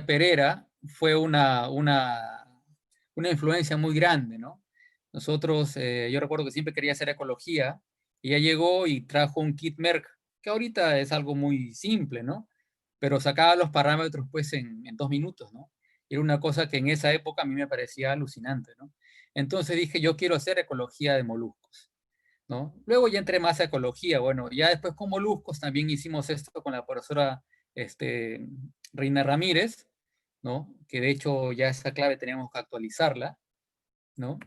Pereira fue una influencia muy grande, ¿no? Nosotros, yo recuerdo que siempre quería hacer ecología, y ella llegó y trajo un kit Merck, que ahorita es algo muy simple, ¿no? Pero sacaba los parámetros pues en 2 minutos, ¿no? Y era una cosa que en esa época a mí me parecía alucinante, ¿no? Entonces dije, yo quiero hacer ecología de moluscos, ¿no? Luego ya entré más a ecología, bueno, ya después con moluscos también hicimos esto con la profesora este, Reina Ramírez, ¿no? Que de hecho ya esa clave tenemos que actualizarla, ¿no?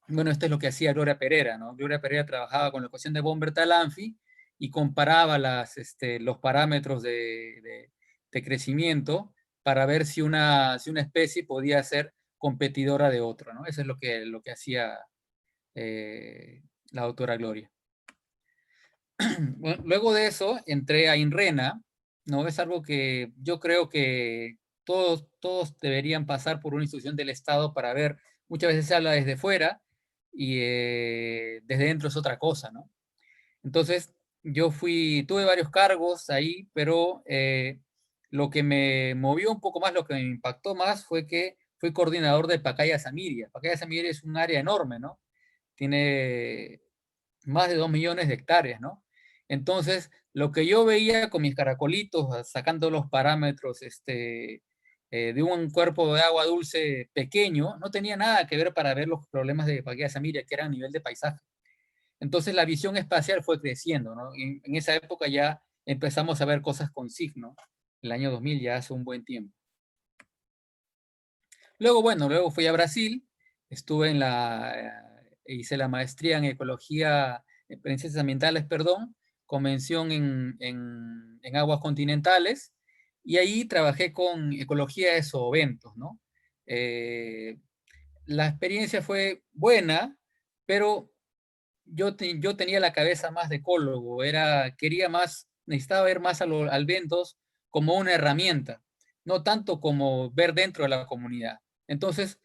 Bueno, esto es lo que hacía Gloria Pereira, ¿no? Gloria Pereira trabajaba con la ecuación de Bomberg-Talanfi y comparaba los parámetros de crecimiento para ver si una especie podía ser competidora de otro, ¿no? Eso es lo que hacía la doctora Gloria. Bueno, luego de eso entré a INRENA, ¿no? Es algo que yo creo que todos deberían pasar por una institución del Estado para ver. Muchas veces se habla desde fuera y desde dentro es otra cosa, ¿no? Entonces, tuve varios cargos ahí, pero lo que me movió un poco más, lo que me impactó más fue que fui coordinador de Pacaya Samiria. Pacaya Samiria es un área enorme, ¿no? Tiene más de 2 millones de hectáreas, ¿no? Entonces, lo que yo veía con mis caracolitos, sacando los parámetros de un cuerpo de agua dulce pequeño, no tenía nada que ver para ver los problemas de Pacaya Samiria, que eran a nivel de paisaje. Entonces, la visión espacial fue creciendo, ¿no? En esa época ya empezamos a ver cosas con signo. El año 2000 ya hace un buen tiempo. Luego, bueno, luego fui a Brasil, hice la maestría en ecología, en ciencias ambientales, perdón, con mención en aguas continentales, y ahí trabajé con ecología de zooventos, ¿no? Eh, la experiencia fue buena, pero yo tenía la cabeza más de ecólogo, necesitaba ver más al ventos como una herramienta, no tanto como ver dentro de la comunidad. Entonces,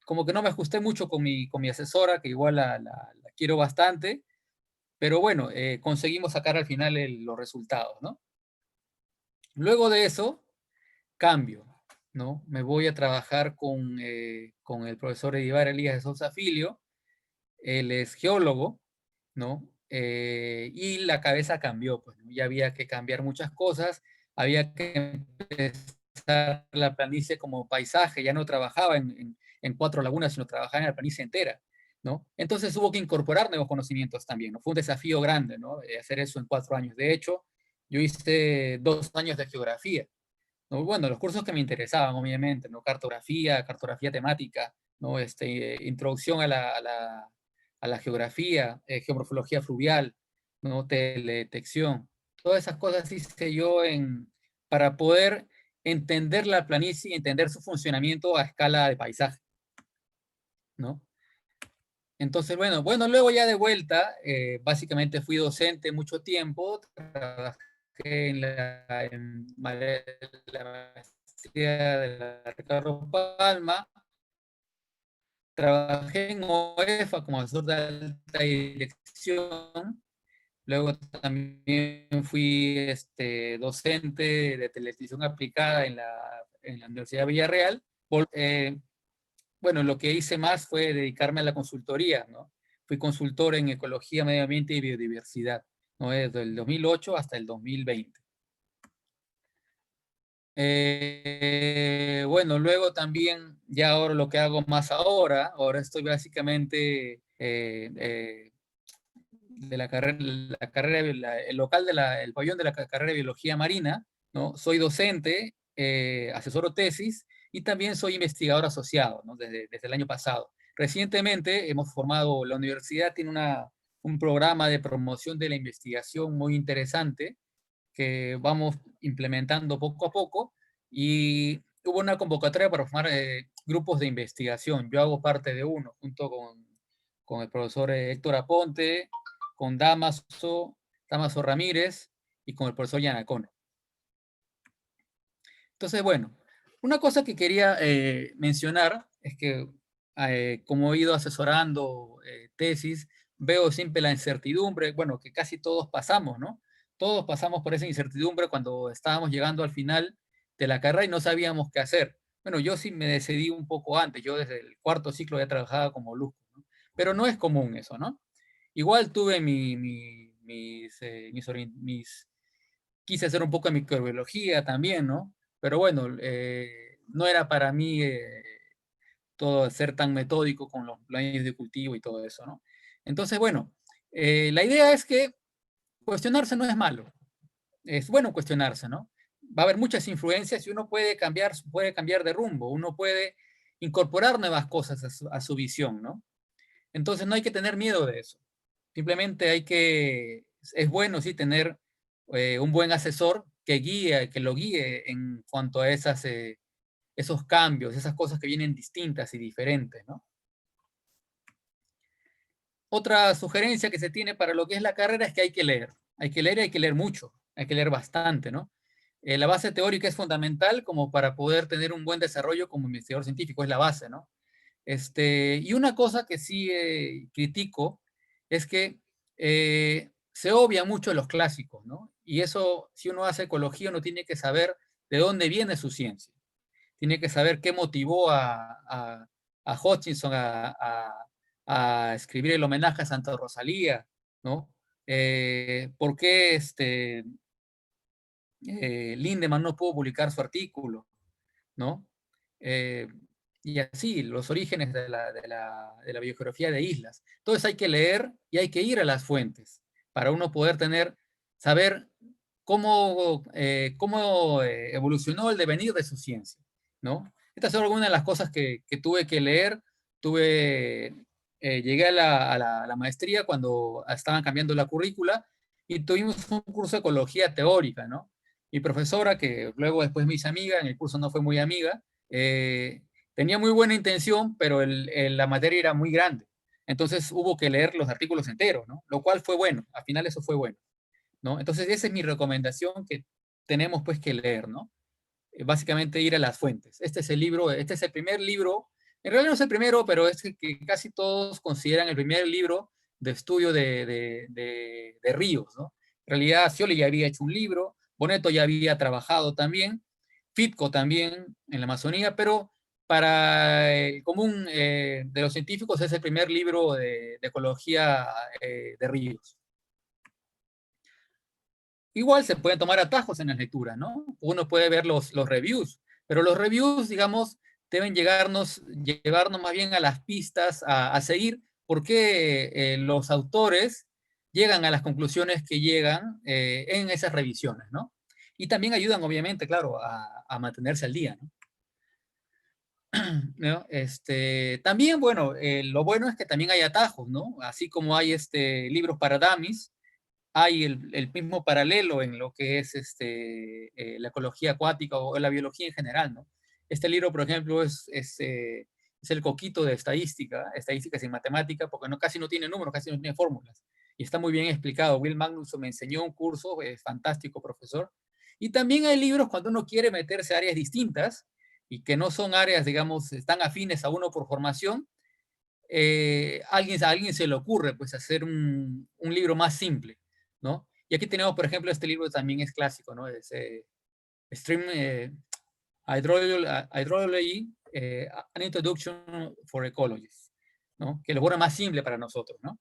como que no me ajusté mucho con mi asesora, que igual la quiero bastante, pero bueno, conseguimos sacar al final los resultados, ¿no? Luego de eso, cambio, ¿no? Me voy a trabajar con el profesor Edivar Elías de Sousa Filho. Él es geólogo, ¿no? Y la cabeza cambió, pues, ¿no? Ya había que cambiar muchas cosas, había que empezar la planicie como paisaje, ya no trabajaba en 4 lagunas, sino trabajaba en la planicie entera, ¿no? Entonces hubo que incorporar nuevos conocimientos también, ¿no? Fue un desafío grande, ¿no? Hacer eso en 4 años. De hecho, yo hice 2 años de geografía, ¿no? Bueno, los cursos que me interesaban, obviamente, ¿no? Cartografía temática, ¿no? Introducción a la geografía, geomorfología fluvial, ¿no? Teledetección. Todas esas cosas hice yo para poder entender la planicie y entender su funcionamiento a escala de paisaje, ¿no? Entonces, bueno, luego ya de vuelta, básicamente fui docente mucho tiempo, trabajé la maestría de la Ricardo Palma, trabajé en OEFA como asesor de alta dirección, luego también fui docente de televisión aplicada en la Universidad de Villarreal. Eh, bueno, lo que hice más fue dedicarme a la consultoría, ¿no? Fui consultor en ecología, medio ambiente y biodiversidad, ¿no? Desde el 2008 hasta el 2020. Bueno, luego también, ya ahora lo que hago más ahora estoy básicamente de el local el pabellón de la carrera de biología marina, ¿no? Soy docente, asesoro tesis y también soy investigador asociado, ¿no? Desde el año pasado. Recientemente la universidad tiene un programa de promoción de la investigación muy interesante que vamos implementando poco a poco, y hubo una convocatoria para formar grupos de investigación. Yo hago parte de uno, junto con el profesor Héctor Aponte, con Damaso Ramírez y con el profesor Yanacone. Entonces, bueno, una cosa que quería mencionar es que como he ido asesorando tesis, veo siempre la incertidumbre, bueno, que casi todos pasamos, ¿no? Todos pasamos por esa incertidumbre cuando estábamos llegando al final de la carrera y no sabíamos qué hacer. Bueno, yo sí me decidí un poco antes, yo desde el cuarto ciclo ya trabajaba como luzco, ¿no? Pero no es común eso, ¿no? Igual tuve quise hacer un poco de microbiología también, ¿no? Pero bueno, no era para mí todo ser tan metódico con los planes de cultivo y todo eso, ¿no? Entonces, bueno, la idea es que cuestionarse no es malo, es bueno cuestionarse, ¿no? Va a haber muchas influencias y uno puede cambiar de rumbo, uno puede incorporar nuevas cosas a su visión, ¿no? Entonces no hay que tener miedo de eso. Simplemente es bueno sí tener un buen asesor que lo guíe en cuanto a esos cambios, esas cosas que vienen distintas y diferentes, ¿no? Otra sugerencia que se tiene para lo que es la carrera es que hay que leer. Hay que leer y hay que leer mucho, hay que leer bastante, ¿no? La base teórica es fundamental como para poder tener un buen desarrollo como investigador científico, es la base, ¿no? Y una cosa que sí critico es que se obvia mucho los clásicos, ¿no? Y eso, si uno hace ecología, uno tiene que saber de dónde viene su ciencia. Tiene que saber qué motivó a Hutchinson a escribir el homenaje a Santa Rosalía, ¿no? ¿Por qué Lindemann no pudo publicar su artículo, ¿no? Eh, y así, los orígenes de la biografía de islas. Entonces hay que leer y hay que ir a las fuentes para uno poder saber cómo evolucionó el devenir de su ciencia, ¿no? Estas son algunas de las cosas que tuve que leer. Llegué a la maestría cuando estaban cambiando la currícula y tuvimos un curso de ecología teórica, ¿no? Mi profesora, que luego después me hice amiga, en el curso no fue muy amiga, tenía muy buena intención, pero la materia era muy grande. Entonces hubo que leer los artículos enteros, ¿no? Lo cual fue bueno, al final eso fue bueno, ¿no? Entonces esa es mi recomendación que tenemos pues que leer, ¿no? Básicamente ir a las fuentes. Este es el libro, este es el primer libro, en realidad no es el primero, pero es el que casi todos consideran el primer libro de estudio de ríos, ¿no? En realidad Scioli ya había hecho un libro, Bonetto ya había trabajado también, Fitco también en la Amazonía, pero para el común de los científicos es el primer libro de ecología de ríos. Igual se pueden tomar atajos en las lecturas, ¿no? Uno puede ver los reviews, pero los reviews, digamos, deben llevarnos más bien a las pistas a seguir por qué los autores llegan a las conclusiones que llegan en esas revisiones, ¿no? Y también ayudan, obviamente, claro, a mantenerse al día, ¿no? ¿No? También, bueno, lo bueno es que también hay atajos, ¿no? Así como hay libros para dummies, hay el mismo paralelo en lo que es la ecología acuática o la biología en general, ¿no? Este libro, por ejemplo, es el coquito de estadísticas y matemática, porque casi no tiene números, casi no tiene fórmulas. Y está muy bien explicado. Will Magnusson me enseñó un curso, fantástico profesor. Y también hay libros cuando uno quiere meterse a áreas distintas y que no son áreas, digamos, están afines a uno por formación. A alguien se le ocurre pues hacer un libro más simple, ¿no? Y aquí tenemos, por ejemplo, este libro también es clásico, ¿no? Es Stream Hydrology, An Introduction for Ecologists, ¿no? Que lo pone más simple para nosotros, ¿no?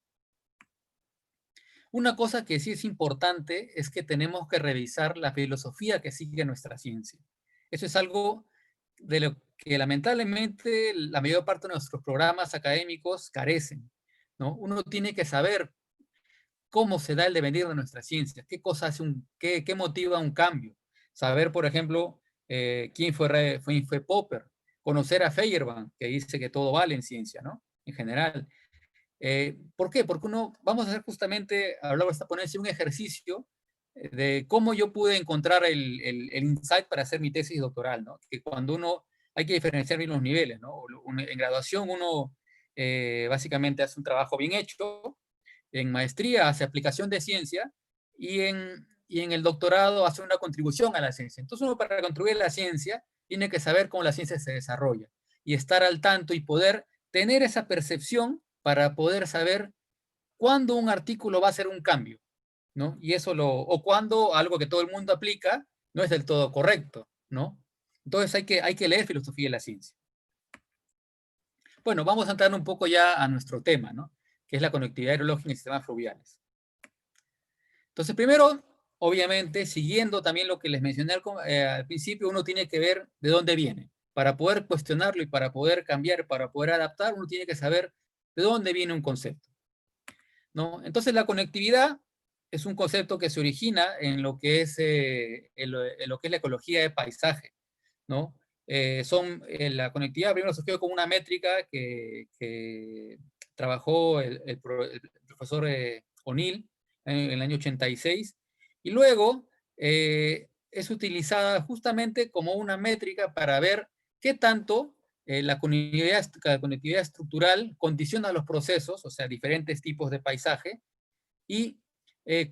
Una cosa que sí es importante es que tenemos que revisar la filosofía que sigue nuestra ciencia. Eso es algo de lo que lamentablemente la mayor parte de nuestros programas académicos carecen, ¿no? Uno tiene que saber cómo se da el devenir de nuestra ciencia, qué motiva un cambio. Saber, por ejemplo, quién fue Popper, conocer a Feyerabend, que dice que todo vale en ciencia, ¿no? En general. ¿Por qué? Porque vamos a hacer justamente, a lo largo de esta ponencia, un ejercicio de cómo yo pude encontrar el insight para hacer mi tesis doctoral, ¿no? Que cuando hay que diferenciar bien los niveles, ¿no? En graduación uno básicamente hace un trabajo bien hecho, en maestría hace aplicación de ciencia y en el doctorado hace una contribución a la ciencia. Entonces uno para contribuir a la ciencia tiene que saber cómo la ciencia se desarrolla y estar al tanto y poder tener esa percepción para poder saber cuándo un artículo va a hacer un cambio, ¿no? O cuando algo que todo el mundo aplica no es del todo correcto, ¿no? Entonces hay que leer filosofía de la ciencia. Bueno, vamos a entrar un poco ya a nuestro tema, ¿no? Que es la conectividad hidrológica en sistemas fluviales. Entonces, primero, obviamente, siguiendo también lo que les mencioné al principio, uno tiene que ver de dónde viene. Para poder cuestionarlo y para poder cambiar, para poder adaptar, uno tiene que saber de dónde viene un concepto, ¿no? Entonces, la conectividad es un concepto que se origina en lo que es, en lo que es la ecología de paisaje, ¿no? La conectividad primero surgió como una métrica que trabajó el profesor O'Neill en el año 86, y luego es utilizada justamente como una métrica para ver qué tanto la conectividad estructural condiciona los procesos, o sea, diferentes tipos de paisaje, y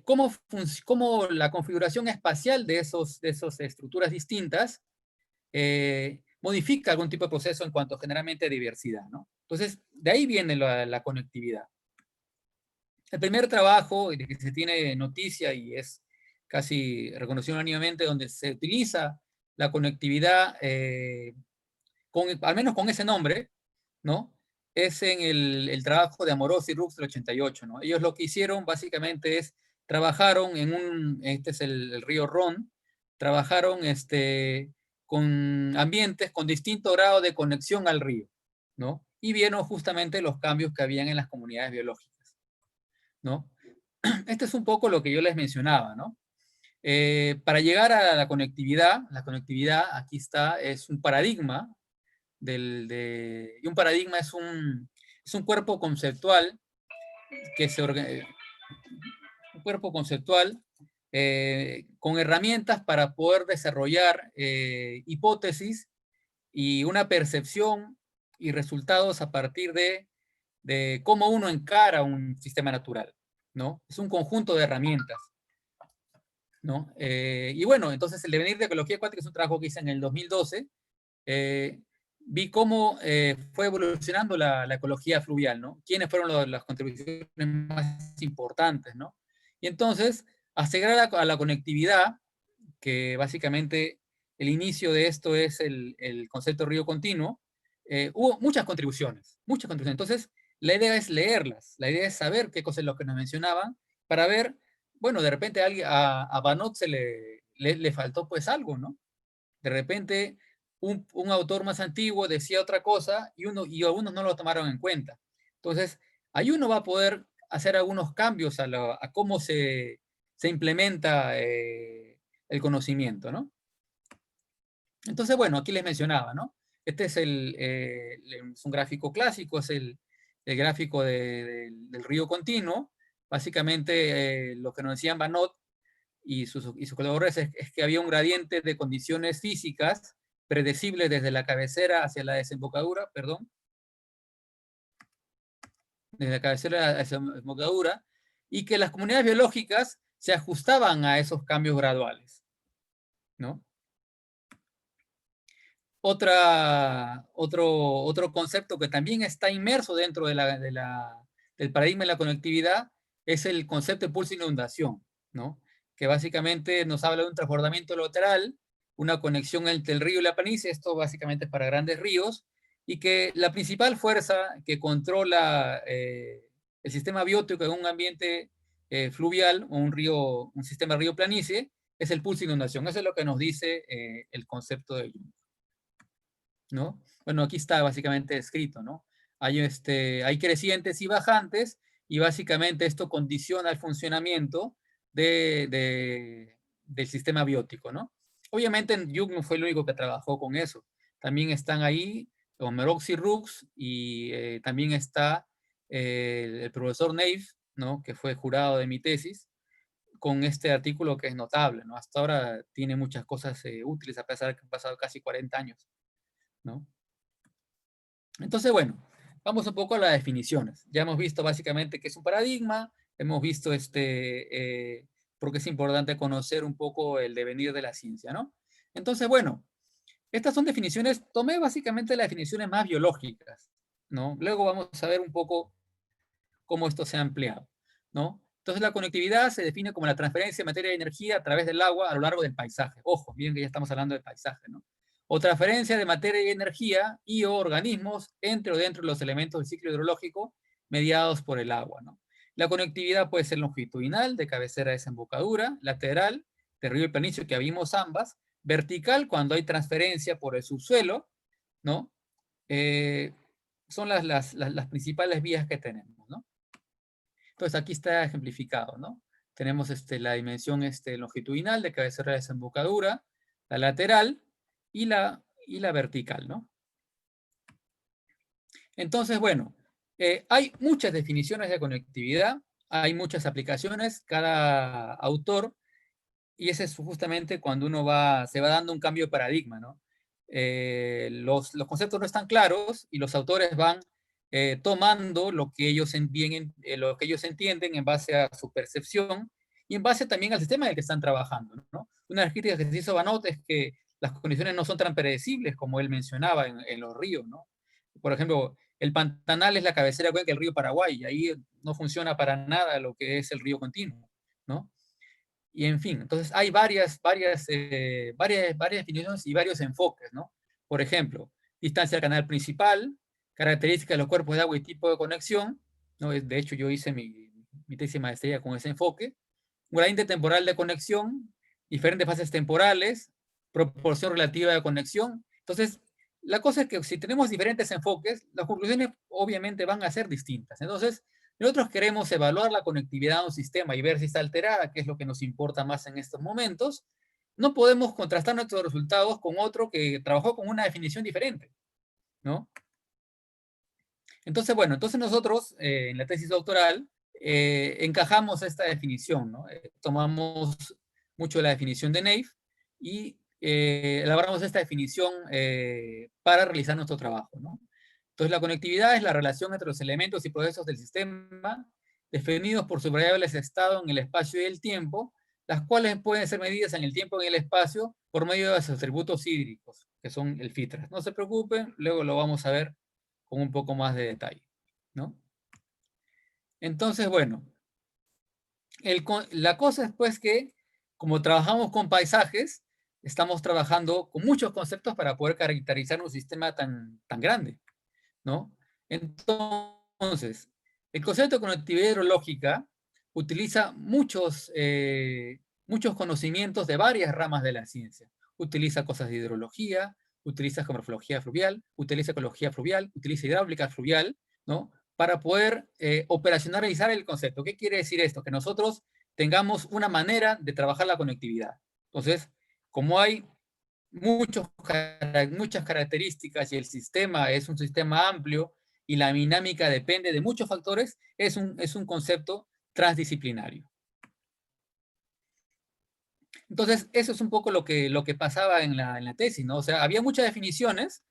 cómo la configuración espacial de esas estructuras distintas modifica algún tipo de proceso en cuanto generalmente a diversidad, ¿no? Entonces, de ahí viene la conectividad. El primer trabajo de que se tiene noticia y es casi reconocido unánimemente, donde se utiliza la conectividad, al menos con ese nombre, ¿no? Es en el trabajo de Amorós y Rux del 88, ¿no? Ellos lo que hicieron básicamente es, trabajaron este es el río Ron, trabajaron con ambientes con distinto grado de conexión al río, ¿no? Y vieron justamente los cambios que habían en las comunidades biológicas, ¿no? Este es un poco lo que yo les mencionaba, ¿no? Para llegar a la conectividad aquí está, es un paradigma, y un paradigma es un cuerpo conceptual que se un cuerpo conceptual con herramientas para poder desarrollar hipótesis y una percepción y resultados a partir de cómo uno encara un sistema natural, ¿no? Es un conjunto de herramientas, ¿no? Y bueno, entonces el devenir de ecología acuática es un trabajo que hice en el 2012. Vi cómo fue evolucionando la ecología fluvial, ¿no? ¿Quiénes fueron las contribuciones más importantes, ¿no? Y entonces, hasta llegar a la conectividad, que básicamente el inicio de esto es el concepto de río continuo, hubo muchas contribuciones, muchas contribuciones. Entonces, la idea es leerlas, la idea es saber qué cosas es lo que nos mencionaban, para ver, bueno, de repente a Banot le faltó pues algo, ¿no? De repente un autor más antiguo decía otra cosa y algunos no lo tomaron en cuenta. Entonces, ahí uno va a poder hacer algunos cambios a cómo se implementa el conocimiento, ¿no? Entonces, bueno, aquí les mencionaba, ¿no? Este es un gráfico clásico, es el gráfico del río continuo. Básicamente, lo que nos decían Banot y sus colaboradores es que había un gradiente de condiciones físicas predecible desde la cabecera hacia la desembocadura, perdón, desde la cabecera hacia la desembocadura, y que las comunidades biológicas se ajustaban a esos cambios graduales, ¿no? Otro concepto que también está inmerso dentro del paradigma de la conectividad es el concepto de pulso inundación, ¿no? Que básicamente nos habla de un transbordamiento lateral, una conexión entre el río y la planicie, esto básicamente es para grandes ríos, y que la principal fuerza que controla el sistema biótico en un ambiente fluvial o un sistema río-planicie es el pulso inundación. Eso es lo que nos dice el concepto de Jung, ¿no? Bueno, aquí está básicamente escrito, ¿no? Hay crecientes y bajantes, y básicamente esto condiciona el funcionamiento del sistema biótico, ¿no? Obviamente Jung no fue el único que trabajó con eso. También están ahí Omerox y Rux, y también está el profesor Neif, ¿no? Que fue jurado de mi tesis, con este artículo que es notable, ¿no? Hasta ahora tiene muchas cosas útiles, a pesar de que han pasado casi 40 años, ¿no? Entonces, bueno, vamos un poco a las definiciones. Ya hemos visto básicamente qué es un paradigma, hemos visto por qué es importante conocer un poco el devenir de la ciencia, ¿no? Entonces, bueno, estas son definiciones, tomé básicamente las definiciones más biológicas, ¿no? Luego vamos a ver un poco cómo esto se ha empleado, ¿no? Entonces, la conectividad se define como la transferencia de materia y energía a través del agua a lo largo del paisaje. Ojo, miren que ya estamos hablando de paisaje, ¿no? o transferencia de materia y energía y o organismos entre o dentro de los elementos del ciclo hidrológico mediados por el agua, ¿no? La conectividad puede ser longitudinal, de cabecera a desembocadura, lateral, de río y planicie, que vimos ambas, vertical, cuando hay transferencia por el subsuelo, ¿no? Son las principales vías que tenemos, ¿no? Entonces aquí está ejemplificado, ¿no? Tenemos la dimensión longitudinal de cabecera a desembocadura, la lateral y la vertical, ¿no? Entonces, bueno, hay muchas definiciones de conectividad, hay muchas aplicaciones, cada autor, y ese es justamente cuando uno se va dando un cambio de paradigma, ¿no? Los conceptos no están claros y los autores van tomando lo que lo que ellos entienden en base a su percepción y en base también al sistema en el que están trabajando, ¿no? Una de las críticas que se hizo a Banot es que las condiciones no son tan predecibles como él mencionaba en los ríos, ¿no? Por ejemplo, el Pantanal es la cabecera cuenca del río Paraguay, y ahí no funciona para nada lo que es el río continuo, ¿no? Y en fin, entonces hay varias definiciones y varios enfoques, ¿no? Por ejemplo, distancia al canal principal, características de los cuerpos de agua y tipo de conexión, ¿no? De hecho, yo hice mi tesis de maestría con ese enfoque. Gradiente temporal de conexión, diferentes fases temporales, proporción relativa de conexión. Entonces, la cosa es que si tenemos diferentes enfoques, las conclusiones obviamente van a ser distintas. Entonces, nosotros queremos evaluar la conectividad de un sistema y ver si está alterada, que es lo que nos importa más en estos momentos. No podemos contrastar nuestros resultados con otro que trabajó con una definición diferente, ¿no? Entonces, bueno, entonces nosotros en la tesis doctoral encajamos esta definición, ¿no? Tomamos mucho la definición de Neve y elaboramos esta definición para realizar nuestro trabajo, ¿no? Entonces, la conectividad es la relación entre los elementos y procesos del sistema definidos por sus variables de estado en el espacio y el tiempo, las cuales pueden ser medidas en el tiempo y en el espacio por medio de sus atributos hídricos, que son el FITRAS. No se preocupen, luego lo vamos a ver con un poco más de detalle, ¿no? Entonces, bueno, la cosa es pues que como trabajamos con paisajes, estamos trabajando con muchos conceptos para poder caracterizar un sistema tan grande, ¿no? Entonces, el concepto de conectividad hidrológica utiliza muchos conocimientos de varias ramas de la ciencia. Utiliza cosas de hidrología, utiliza geomorfología fluvial, utiliza ecología fluvial, utiliza hidráulica fluvial, ¿no? Para poder operacionalizar el concepto. ¿Qué quiere decir esto? Que nosotros tengamos una manera de trabajar la conectividad. Entonces, como hay muchas características y el sistema es un sistema amplio y la dinámica depende de muchos factores, es un concepto transdisciplinario. Entonces, eso es un poco lo que pasaba en la tesis, ¿no? O sea, había muchas definiciones,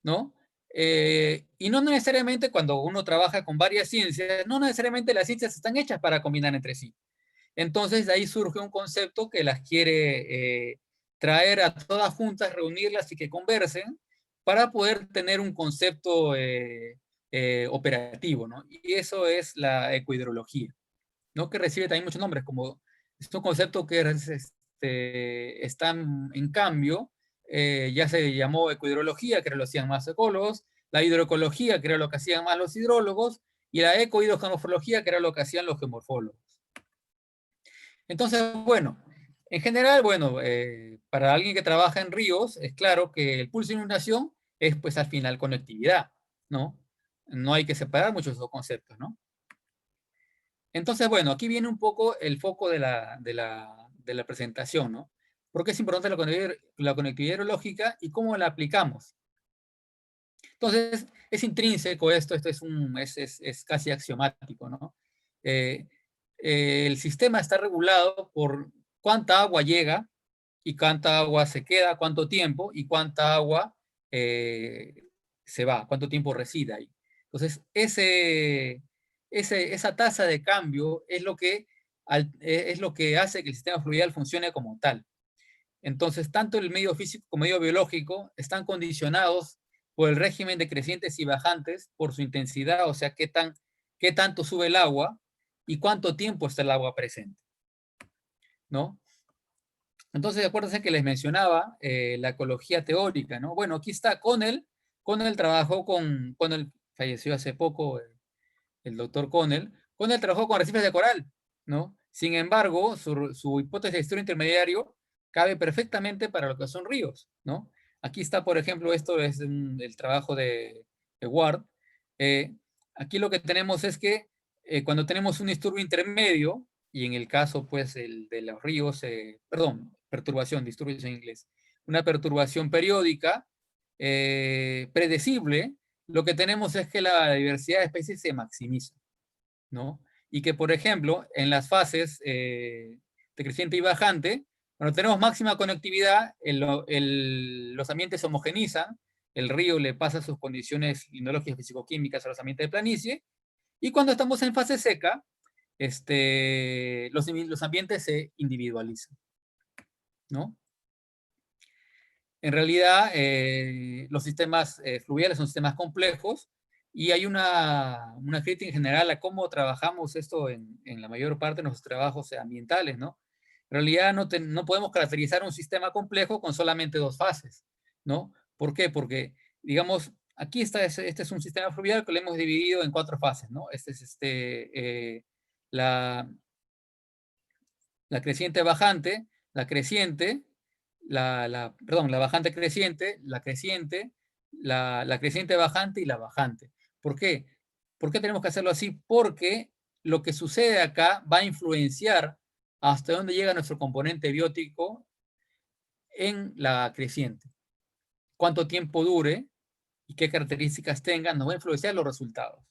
¿no? Y no necesariamente cuando uno trabaja con varias ciencias, no necesariamente las ciencias están hechas para combinar entre sí. Entonces, de ahí surge un concepto que las quiere traer a todas juntas, reunirlas y que conversen para poder tener un concepto operativo, ¿no? Y eso es la ecohidrología, ¿no? Que recibe también muchos nombres, como es un concepto que está en cambio, ya se llamó ecohidrología, que era lo hacían más ecólogos, la hidroecología, que era lo que hacían más los hidrólogos, y la ecohidrogeomorfología, que era lo que hacían los geomorfólogos. Entonces, bueno, en general, bueno, para alguien que trabaja en ríos, es claro que el pulso de inundación es pues al final conectividad, ¿no? No hay que separar muchos de esos conceptos, ¿no? Entonces, bueno, aquí viene un poco el foco de la presentación, ¿no? ¿Por qué es importante la conectividad hidrológica y cómo la aplicamos? Entonces, es intrínseco esto es casi axiomático, ¿no? Eh, el sistema está regulado por cuánta agua llega y cuánta agua se queda, cuánto tiempo y cuánta agua se va, cuánto tiempo reside ahí. Entonces, esa tasa de cambio es lo que hace que el sistema fluvial funcione como tal. Entonces, tanto el medio físico como el medio biológico están condicionados por el régimen de crecientes y bajantes, por su intensidad, o sea, qué tanto sube el agua y cuánto tiempo está el agua presente, ¿no? Entonces, acuérdense que les mencionaba la ecología teórica, ¿no? Bueno, aquí está Connell. Connell trabajó Connell falleció hace poco, el doctor Connell. Connell trabajó con arrecifes de coral, ¿no? Sin embargo, su hipótesis de estudio intermediario cabe perfectamente para lo que son ríos, ¿no? Aquí está, por ejemplo, esto es el trabajo de Ward. Eh, Aquí lo que tenemos es que cuando tenemos un disturbio intermedio, y en el caso, pues, el de los ríos, perdón, perturbación, disturbios en inglés, una perturbación periódica, predecible, lo que tenemos es que la diversidad de especies se maximiza, ¿no? Y que, por ejemplo, en las fases decreciente y bajante, cuando tenemos máxima conectividad, los ambientes se homogenizan, el río le pasa sus condiciones limnológicas fisicoquímicas a los ambientes de planicie, y cuando estamos en fase seca, los ambientes se individualizan, ¿no? En realidad, los sistemas fluviales son sistemas complejos y hay una crítica en general a cómo trabajamos esto en la mayor parte de nuestros trabajos ambientales, ¿no? En realidad no podemos caracterizar un sistema complejo con solamente dos fases, ¿no? ¿Por qué? Porque, digamos, aquí está, este es un sistema fluvial que lo hemos dividido en cuatro fases, ¿no? Este es la, la creciente bajante, la creciente, perdón, la bajante creciente, la creciente bajante y la bajante. ¿Por qué? ¿Por qué tenemos que hacerlo así? Porque lo que sucede acá va a influenciar hasta dónde llega nuestro componente biótico en la creciente. Cuánto tiempo dure y qué características tenga, nos va a influenciar los resultados.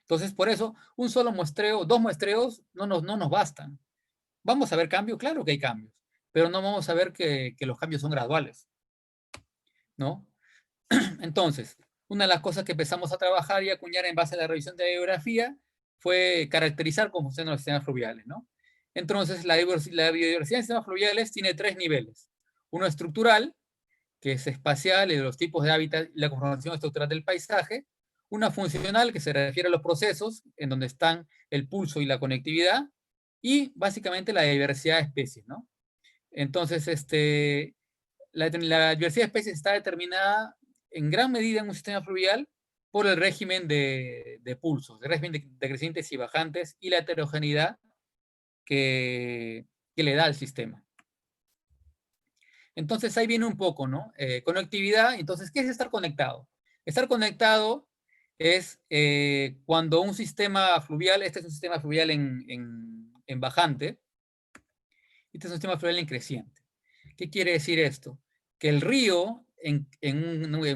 Entonces, por eso, un solo muestreo, dos muestreos no nos bastan. ¿Vamos a ver cambios? Claro que hay cambios, pero no vamos a ver que los cambios son graduales, ¿no? Entonces, una de las cosas que empezamos a trabajar y acuñar en base a la revisión de la bibliografía fue caracterizar cómo funcionan los sistemas fluviales, ¿no? Entonces, la biodiversidad de sistemas fluviales tiene tres niveles. Uno estructural, que es espacial y de los tipos de hábitat y la conformación estructural del paisaje. Una funcional, que se refiere a los procesos en donde están el pulso y la conectividad. Y básicamente la diversidad de especies, ¿no? Entonces, la diversidad de especies está determinada en gran medida en un sistema fluvial por el régimen de pulsos, el régimen de crecientes y bajantes y la heterogeneidad que le da al sistema. Entonces ahí viene un poco, ¿no? Conectividad, entonces, ¿qué es estar conectado? Estar conectado es cuando un sistema fluvial, este es un sistema fluvial en bajante, este es un sistema fluvial en creciente. ¿Qué quiere decir esto? Que el río en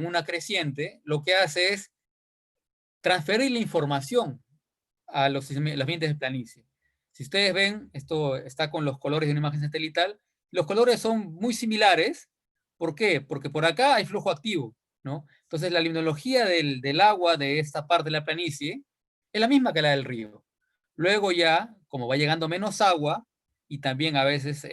una creciente lo que hace es transferir la información a los ambientes de planicie. Si ustedes ven, esto está con los colores de una imagen satelital, los colores son muy similares. ¿Por qué? Porque por acá hay flujo activo, ¿no? Entonces la limnología del agua de esta parte de la planicie es la misma que la del río. Luego ya, como va llegando menos agua, y también a veces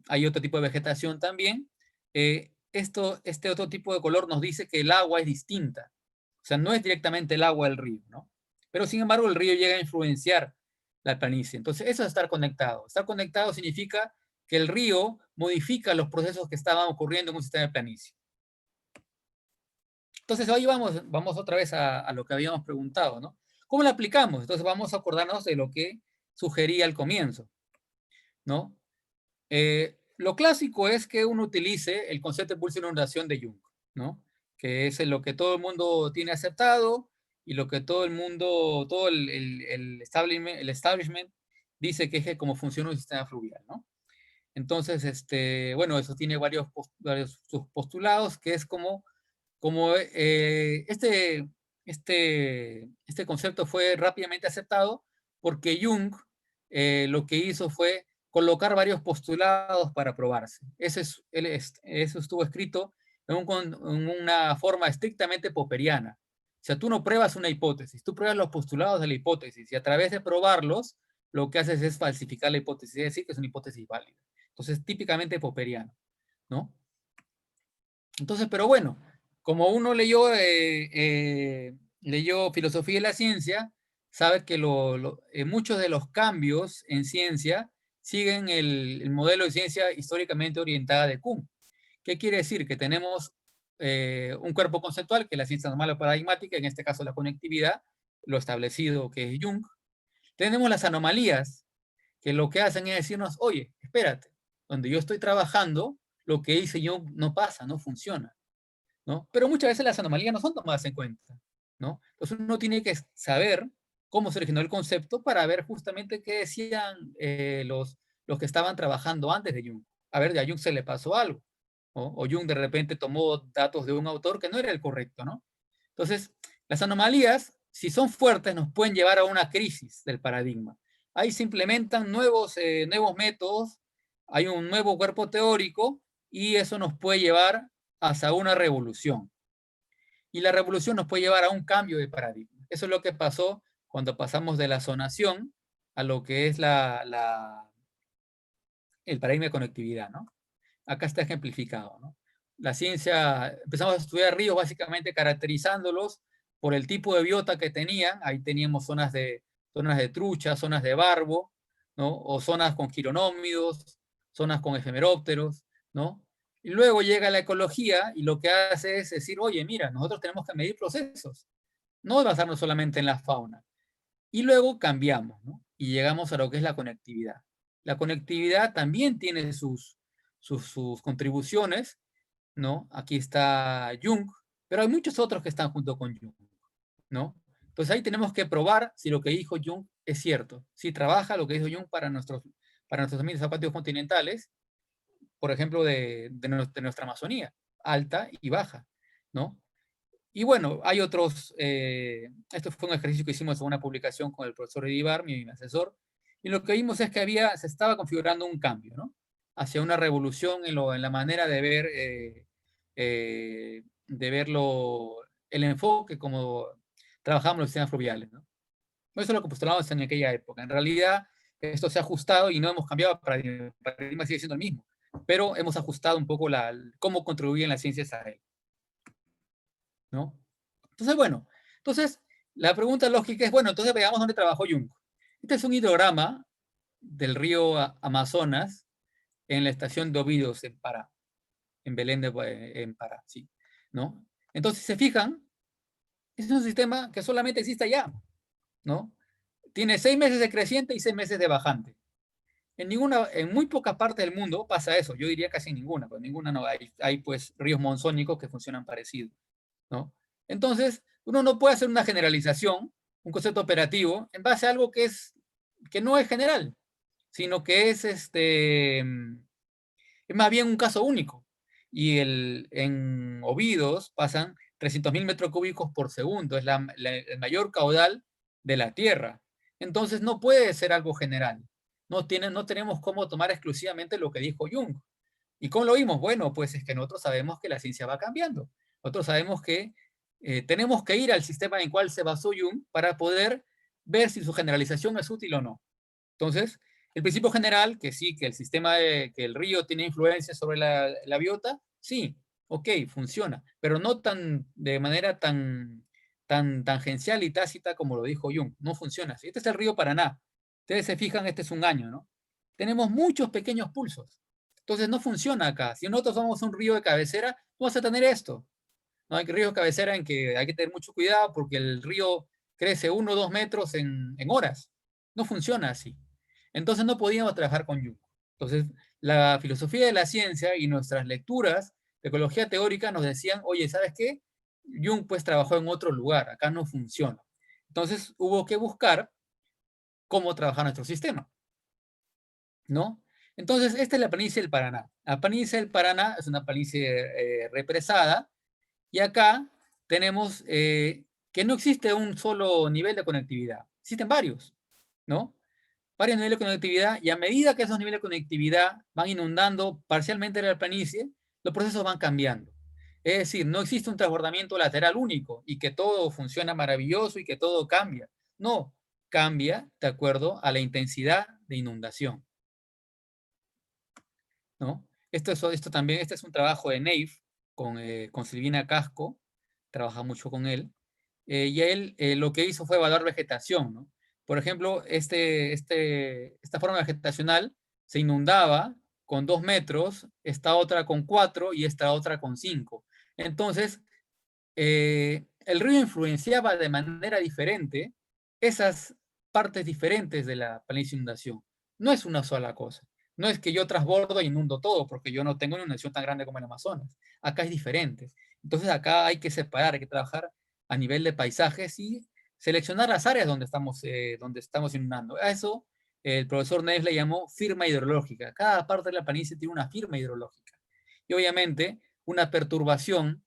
hay otro tipo de vegetación también, este otro tipo de color nos dice que el agua es distinta. O sea, no es directamente el agua del río, ¿no? Pero sin embargo el río llega a influenciar la planicie. Entonces eso es estar conectado. Estar conectado significa que el río modifica los procesos que estaban ocurriendo en un sistema de planicie. Entonces hoy vamos otra vez a lo que habíamos preguntado, ¿no? ¿Cómo lo aplicamos? Entonces vamos a acordarnos de lo que sugería al comienzo, ¿no? Lo clásico es que uno utilice el concepto de pulso de inundación de Jung, ¿no? Que es lo que todo el mundo tiene aceptado y lo que todo el mundo, todo el establishment dice que es como funciona un sistema fluvial, ¿no? Entonces, bueno, eso tiene varios subpostulados, que es como este concepto fue rápidamente aceptado porque Jung lo que hizo fue colocar varios postulados para probarse. Eso estuvo escrito en una forma estrictamente popperiana. O sea, tú no pruebas una hipótesis, tú pruebas los postulados de la hipótesis y a través de probarlos, lo que haces es falsificar la hipótesis, es decir, que es una hipótesis válida. Entonces, típicamente popperiano, ¿no? Entonces, pero bueno, como uno leyó filosofía de la ciencia, sabe que muchos de los cambios en ciencia siguen el modelo de ciencia históricamente orientada de Kuhn. ¿Qué quiere decir? Que tenemos un cuerpo conceptual, que es la ciencia normal o paradigmática, en este caso la conectividad, lo establecido que es Jung. Tenemos las anomalías, que lo que hacen es decirnos, oye, espérate, donde yo estoy trabajando, lo que dice Jung no pasa, no funciona, ¿no? Pero muchas veces las anomalías no son tomadas en cuenta, ¿no? Entonces uno tiene que saber cómo se originó el concepto para ver justamente qué decían los que estaban trabajando antes de Jung. A ver, a Jung se le pasó algo, ¿no? O Jung de repente tomó datos de un autor que no era el correcto, ¿no? Entonces, las anomalías, si son fuertes, nos pueden llevar a una crisis del paradigma. Ahí se implementan nuevos métodos, hay un nuevo cuerpo teórico y eso nos puede llevar hacia una revolución. Y la revolución nos puede llevar a un cambio de paradigma. Eso es lo que pasó cuando pasamos de la zonación a lo que es el paradigma de conectividad, ¿no? Acá está ejemplificado, ¿no? La ciencia, empezamos a estudiar ríos básicamente caracterizándolos por el tipo de biota que tenían. Ahí teníamos zonas de trucha, zonas de barbo, ¿no? O zonas con quironómidos, zonas con efemerópteros, ¿no? Y luego llega la ecología y lo que hace es decir, oye, mira, nosotros tenemos que medir procesos, no basarnos solamente en la fauna. Y luego cambiamos, ¿no? Y llegamos a lo que es la conectividad. La conectividad también tiene sus contribuciones, ¿no? Aquí está Jung, pero hay muchos otros que están junto con Jung, ¿no? Entonces ahí tenemos que probar si lo que dijo Jung es cierto, si trabaja lo que dijo Jung para nuestros ambientes acuáticos continentales, por ejemplo, de nuestra Amazonía, alta y baja, ¿no? Y bueno, hay otros, esto fue un ejercicio que hicimos en una publicación con el profesor Edivar, mi asesor, y lo que vimos es que se estaba configurando un cambio, ¿no? Hacia una revolución en la manera de verlo, el enfoque como trabajamos los sistemas fluviales, ¿no? Eso es lo que postulábamos en aquella época. En realidad, esto se ha ajustado y no hemos cambiado, el paradigma sigue siendo el mismo, pero hemos ajustado un poco cómo contribuyen las ciencias a él, ¿no? Entonces, bueno, la pregunta lógica es, bueno, entonces veamos dónde trabajó Jung. Este es un hidrograma del río Amazonas en la estación de Óbidos en Pará, en Belén en Pará, sí, ¿no? Entonces, si se fijan, es un sistema que solamente existe allá, ¿no? Tiene 6 meses de creciente y 6 meses de bajante. En muy pocas partes del mundo pasa eso, yo diría casi ninguna, pues ninguna no, hay pues ríos monzónicos que funcionan parecido, ¿no? Entonces, uno no puede hacer una generalización, un concepto operativo, en base a algo que no es general, sino que es más bien un caso único. Y en Óbidos pasan 300.000 metros cúbicos por segundo, es el mayor caudal de la Tierra. Entonces no puede ser algo general. No tenemos cómo tomar exclusivamente lo que dijo Jung. ¿Y cómo lo vimos? Bueno, pues es que nosotros sabemos que la ciencia va cambiando. Nosotros sabemos que tenemos que ir al sistema en el cual se basó Jung para poder ver si su generalización es útil o no. Entonces, el principio general, que sí, que que el río tiene influencia sobre la biota, sí, ok, funciona, pero no de manera tan tangencial y tácita como lo dijo Jung. No funciona así. Este es el río Paraná. Ustedes se fijan, este es un año, ¿no? Tenemos muchos pequeños pulsos. Entonces no funciona acá. Si nosotros somos un río de cabecera, vamos a tener esto. No hay ríos de cabecera en que hay que tener mucho cuidado porque el río crece 1 o 2 metros en horas. No funciona así. Entonces no podíamos trabajar con Jung. Entonces, la filosofía de la ciencia y nuestras lecturas de ecología teórica nos decían, oye, ¿sabes qué? Jung pues trabajó en otro lugar, acá no funciona. Entonces hubo que buscar cómo trabajar nuestro sistema, ¿no? Entonces, esta es la planicie del Paraná. La planicie del Paraná es una planicie represada y acá tenemos que no existe un solo nivel de conectividad, existen varios, ¿no? Varios niveles de conectividad y a medida que esos niveles de conectividad van inundando parcialmente la planicie, los procesos van cambiando. Es decir, no existe un transbordamiento lateral único y que todo funciona maravilloso y que todo cambia. No, cambia de acuerdo a la intensidad de inundación, ¿no? Esto también, este es un trabajo de Neif con Silvina Casco, trabaja mucho con él, y él lo que hizo fue evaluar vegetación, ¿no? Por ejemplo, esta forma vegetacional se inundaba con 2 metros, esta otra con 4 y esta otra con 5. Entonces, el río influenciaba de manera diferente esas partes diferentes de la planicie de inundación. No es una sola cosa. No es que yo transbordo e inundo todo, porque yo no tengo una inundación tan grande como el Amazonas. Acá es diferente. Entonces acá hay que separar, hay que trabajar a nivel de paisajes y seleccionar las áreas donde estamos inundando. A eso el profesor Neves le llamó firma hidrológica. Cada parte de la planicie tiene una firma hidrológica. Y obviamente una perturbación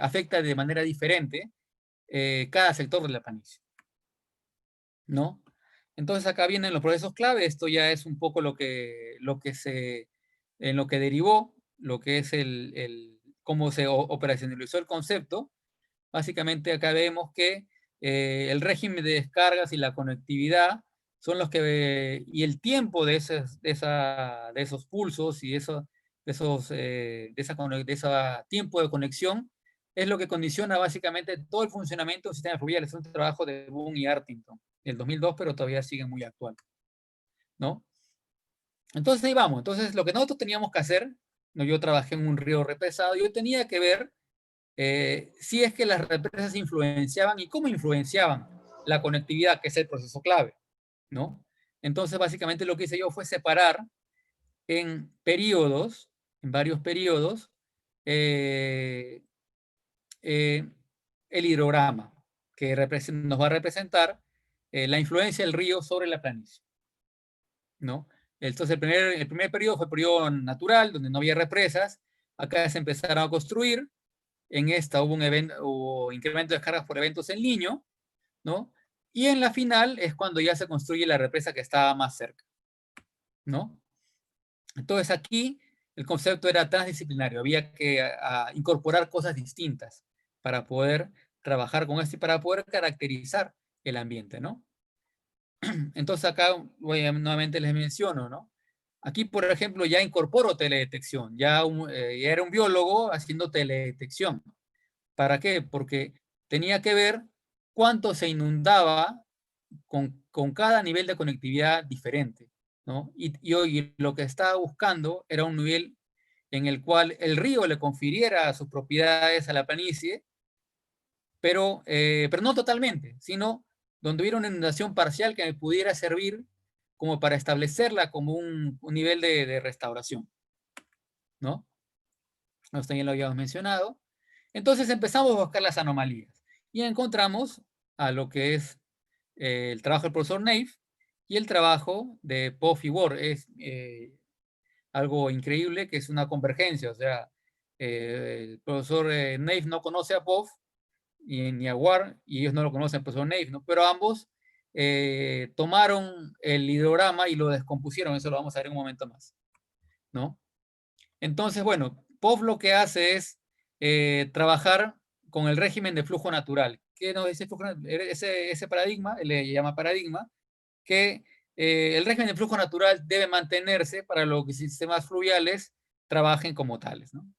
afecta de manera diferente cada sector de la planicie, ¿no? Entonces acá vienen los procesos clave, esto ya es un poco en lo que derivó, lo que es cómo se operacionalizó el concepto. Básicamente acá vemos que el régimen de descargas y la conectividad son los que, y el tiempo de esos pulsos y de ese tiempo de conexión es lo que condiciona básicamente todo el funcionamiento del sistema fluvial. Es un trabajo de Boone y Artington del 2002, pero todavía sigue muy actual, ¿no? Entonces ahí vamos. Entonces lo que nosotros teníamos que hacer, ¿no? Yo trabajé en un río represado, yo tenía que ver si es que las represas influenciaban y cómo influenciaban la conectividad, que es el proceso clave, ¿no? Entonces, básicamente lo que hice yo fue separar en periodos, en varios periodos, eh, eh, el hidrograma, que nos va a representar la influencia del río sobre la planicie, ¿no? Entonces, el primer periodo fue el periodo natural, donde no había represas. Acá se empezaron a construir. En esta hubo incremento de descargas por eventos en Niño, ¿no? Y en la final es cuando ya se construye la represa que estaba más cerca, ¿no? Entonces aquí el concepto era transdisciplinario, había que incorporar cosas distintas para poder trabajar con esto y para poder caracterizar el ambiente, ¿no? Entonces acá nuevamente les menciono, ¿no? Aquí, por ejemplo, ya incorporo teledetección, ya era un biólogo haciendo teledetección. ¿Para qué? Porque tenía que ver cuánto se inundaba con cada nivel de conectividad diferente, ¿no? Y hoy lo que estaba buscando era un nivel en el cual el río le confiriera sus propiedades a la planicie, pero no totalmente, sino donde hubiera una inundación parcial que me pudiera servir como para establecerla como un nivel de restauración, ¿no? Esto ya lo habíamos mencionado. Entonces empezamos a buscar las anomalías y encontramos a lo que es el trabajo del profesor Neif y el trabajo de Poff y Ward. Es algo increíble que es una convergencia, o sea, el profesor Neif no conoce a Poff ni a Ward y ellos no lo conocen al profesor Neif, ¿no? Pero ambos tomaron el hidrograma y lo descompusieron, eso lo vamos a ver en un momento más, ¿no? Entonces, bueno, POF lo que hace es trabajar con el régimen de flujo natural. ¿Qué nos dice ese paradigma? Él le llama paradigma, que el régimen de flujo natural debe mantenerse para que los sistemas fluviales trabajen como tales, ¿no?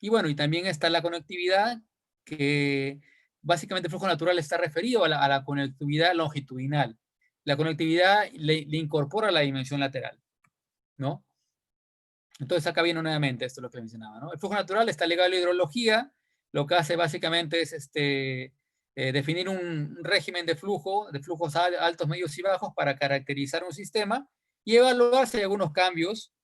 Y bueno, y también está la conectividad, que básicamente el flujo natural está referido a la conectividad longitudinal. La conectividad le incorpora la dimensión lateral, ¿no? Entonces acá viene nuevamente esto lo que mencionaba, ¿no? El flujo natural está ligado a la hidrología, lo que hace básicamente es definir un régimen de flujos altos, medios y bajos para caracterizar un sistema y evaluar si hay algunos cambios,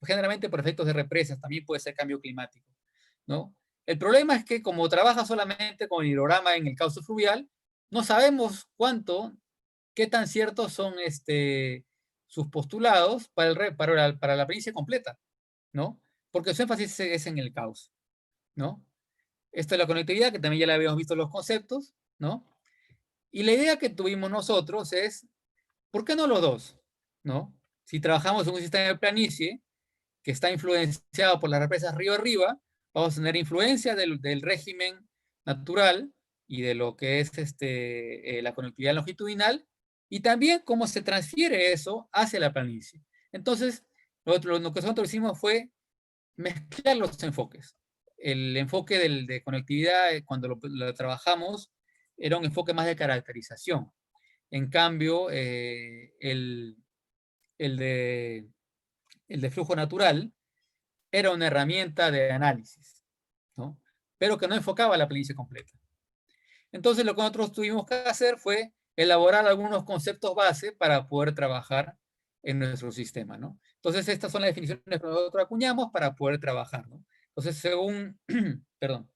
generalmente por efectos de represas, también puede ser cambio climático, ¿no? El problema es que como trabaja solamente con el hidrograma en el cauce fluvial, no sabemos qué tan ciertos son sus postulados para la pericia completa, ¿no? Porque su énfasis es en el caos, ¿no? Esta es la conectividad, que también ya la habíamos visto los conceptos, ¿no? Y la idea que tuvimos nosotros es, ¿por qué no los dos? ¿No? Si trabajamos en un sistema de planicie que está influenciado por las represas río arriba, vamos a tener influencia del régimen natural y de lo que es la conectividad longitudinal, y también cómo se transfiere eso hacia la planicie. Entonces, lo que nosotros hicimos fue mezclar los enfoques. El enfoque de conectividad, cuando lo trabajamos, era un enfoque más de caracterización. En cambio, el de, el de flujo natural era una herramienta de análisis, ¿no? Pero que no enfocaba la planicie completa. Entonces, lo que nosotros tuvimos que hacer fue elaborar algunos conceptos base para poder trabajar en nuestro sistema, ¿no? Entonces, estas son las definiciones que nosotros acuñamos para poder trabajar, ¿no? Entonces, según, perdón,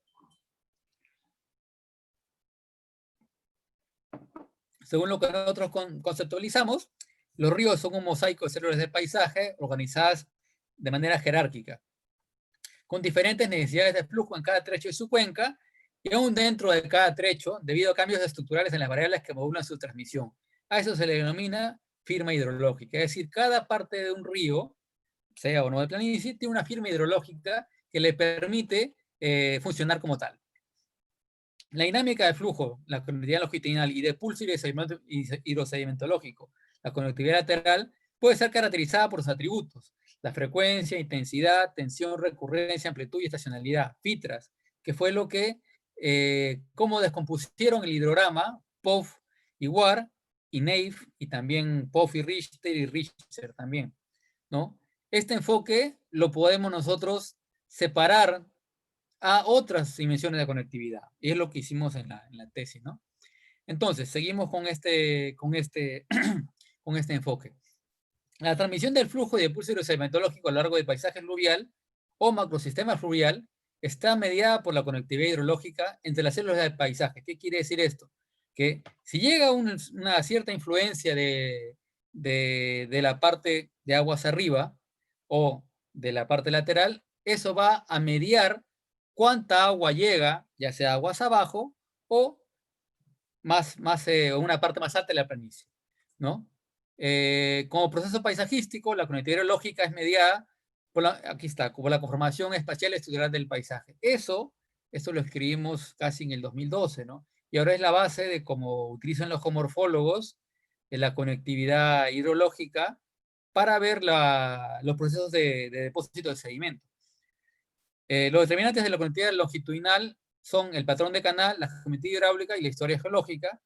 según lo que nosotros conceptualizamos, los ríos son un mosaico de células de paisaje organizadas de manera jerárquica, con diferentes necesidades de flujo en cada trecho de su cuenca, y aún dentro de cada trecho, debido a cambios estructurales en las variables que modulan su transmisión. A eso se le denomina firma hidrológica, es decir, cada parte de un río, sea o no de planicie, tiene una firma hidrológica que le permite funcionar como tal. La dinámica de flujo, la conectividad longitudinal y de pulso hidrosedimentológico, la conectividad lateral, puede ser caracterizada por sus atributos: la frecuencia, intensidad, tensión, recurrencia, amplitud y estacionalidad, FITRAS, que fue lo que, cómo descompusieron el hidrograma Poff y Ward y Neif, y también Poff y Richter también, ¿no? Este enfoque lo podemos nosotros separar a otras dimensiones de conectividad. Y es lo que hicimos en la tesis, ¿no? Entonces, seguimos con este enfoque. La transmisión del flujo y del pulso hidrosedimentológico a lo largo del paisaje fluvial o macrosistema fluvial está mediada por la conectividad hidrológica entre las células del paisaje. ¿Qué quiere decir esto? Que si llega una cierta influencia de la parte de aguas arriba o de la parte lateral, eso va a mediar cuánta agua llega, ya sea aguas abajo o una parte más alta de la planicie, ¿no? Como proceso paisajístico, la conectividad hidrológica es mediada por aquí está, como la conformación espacial estructural del paisaje. Eso lo escribimos casi en el 2012, ¿no? Y ahora es la base de cómo utilizan los geomorfólogos en la conectividad hidrológica para ver los procesos de depósito de sedimento. Los determinantes de la conectividad longitudinal son el patrón de canal, la geometría hidráulica y la historia geológica.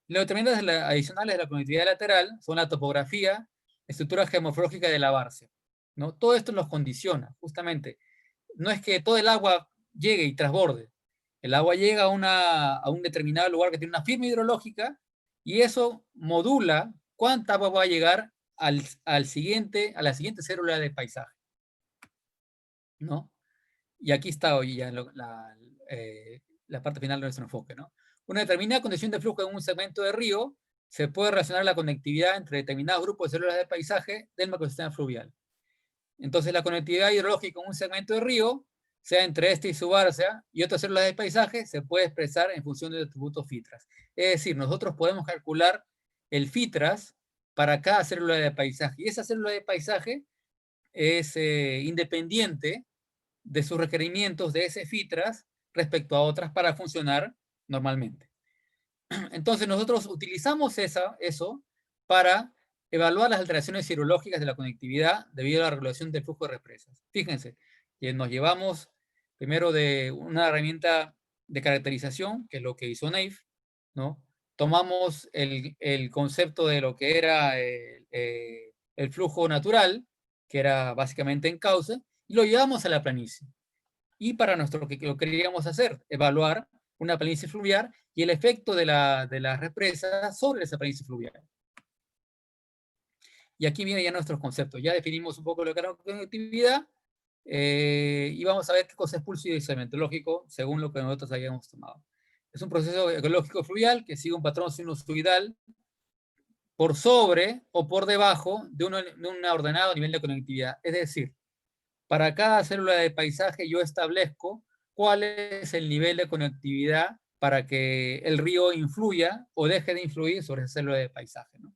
Los determinantes adicionales de la conectividad lateral son la topografía, la estructura geomorfológica de la várzea, ¿no? Todo esto nos condiciona, justamente. No es que todo el agua llegue y transborde. El agua llega a un determinado lugar que tiene una firma hidrológica y eso modula cuánta agua va a llegar a la siguiente célula del paisaje, ¿no? Y aquí está hoy ya la parte final de nuestro enfoque, ¿no? Una determinada condición de flujo en un segmento de río se puede relacionar la conectividad entre determinados grupos de células de paisaje del macrosistema fluvial. Entonces, la conectividad hidrológica en un segmento de río, sea entre este y su várzea y otras células de paisaje, se puede expresar en función del atributo FITRAS. Es decir, nosotros podemos calcular el FITRAS para cada célula de paisaje. Y esa célula de paisaje es independiente de sus requerimientos de ese FITRAS respecto a otras para funcionar normalmente. Entonces nosotros utilizamos eso para evaluar las alteraciones hidrológicas de la conectividad debido a la regulación del flujo de represas. Fíjense, que nos llevamos primero de una herramienta de caracterización, que es lo que hizo Neif, ¿no? Tomamos el concepto de lo que era el flujo natural, que era básicamente en cauce, y lo llevamos a la planicie. Y para lo que queríamos hacer, evaluar una planicie fluvial y el efecto de la represa sobre esa planicie fluvial. Y aquí viene ya nuestros conceptos. Ya definimos un poco lo que era la conectividad y vamos a ver qué cosa es pulso hidrosedimentológico según lo que nosotros hayamos tomado. Es un proceso ecológico fluvial que sigue un patrón sinusoidal por sobre o por debajo de un ordenado nivel de conectividad. Es decir, para cada célula de paisaje yo establezco cuál es el nivel de conectividad para que el río influya o deje de influir sobre esa célula de paisaje, ¿no?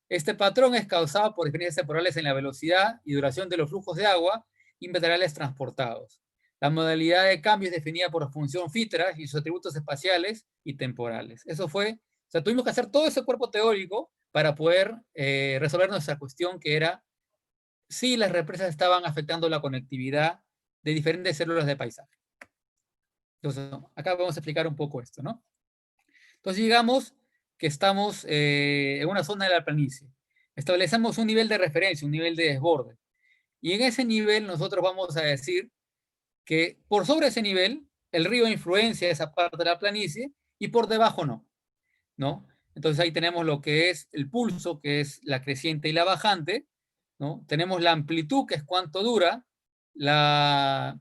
Este patrón es causado por diferencias temporales en la velocidad y duración de los flujos de agua y materiales transportados. La modalidad de cambio es definida por la función FITRAS y sus atributos espaciales y temporales. Eso fue, o sea, tuvimos que hacer todo ese cuerpo teórico para poder resolver nuestra cuestión, que era si las represas estaban afectando la conectividad de diferentes células de paisaje. Entonces, acá vamos a explicar un poco esto, ¿no? Entonces llegamos que estamos en una zona de la planicie. Establecemos un nivel de referencia, un nivel de desborde. Y en ese nivel nosotros vamos a decir que por sobre ese nivel el río influencia esa parte de la planicie y por debajo no, ¿no? Entonces ahí tenemos lo que es el pulso, que es la creciente y la bajante, ¿no? Tenemos la amplitud, que es cuánto dura, la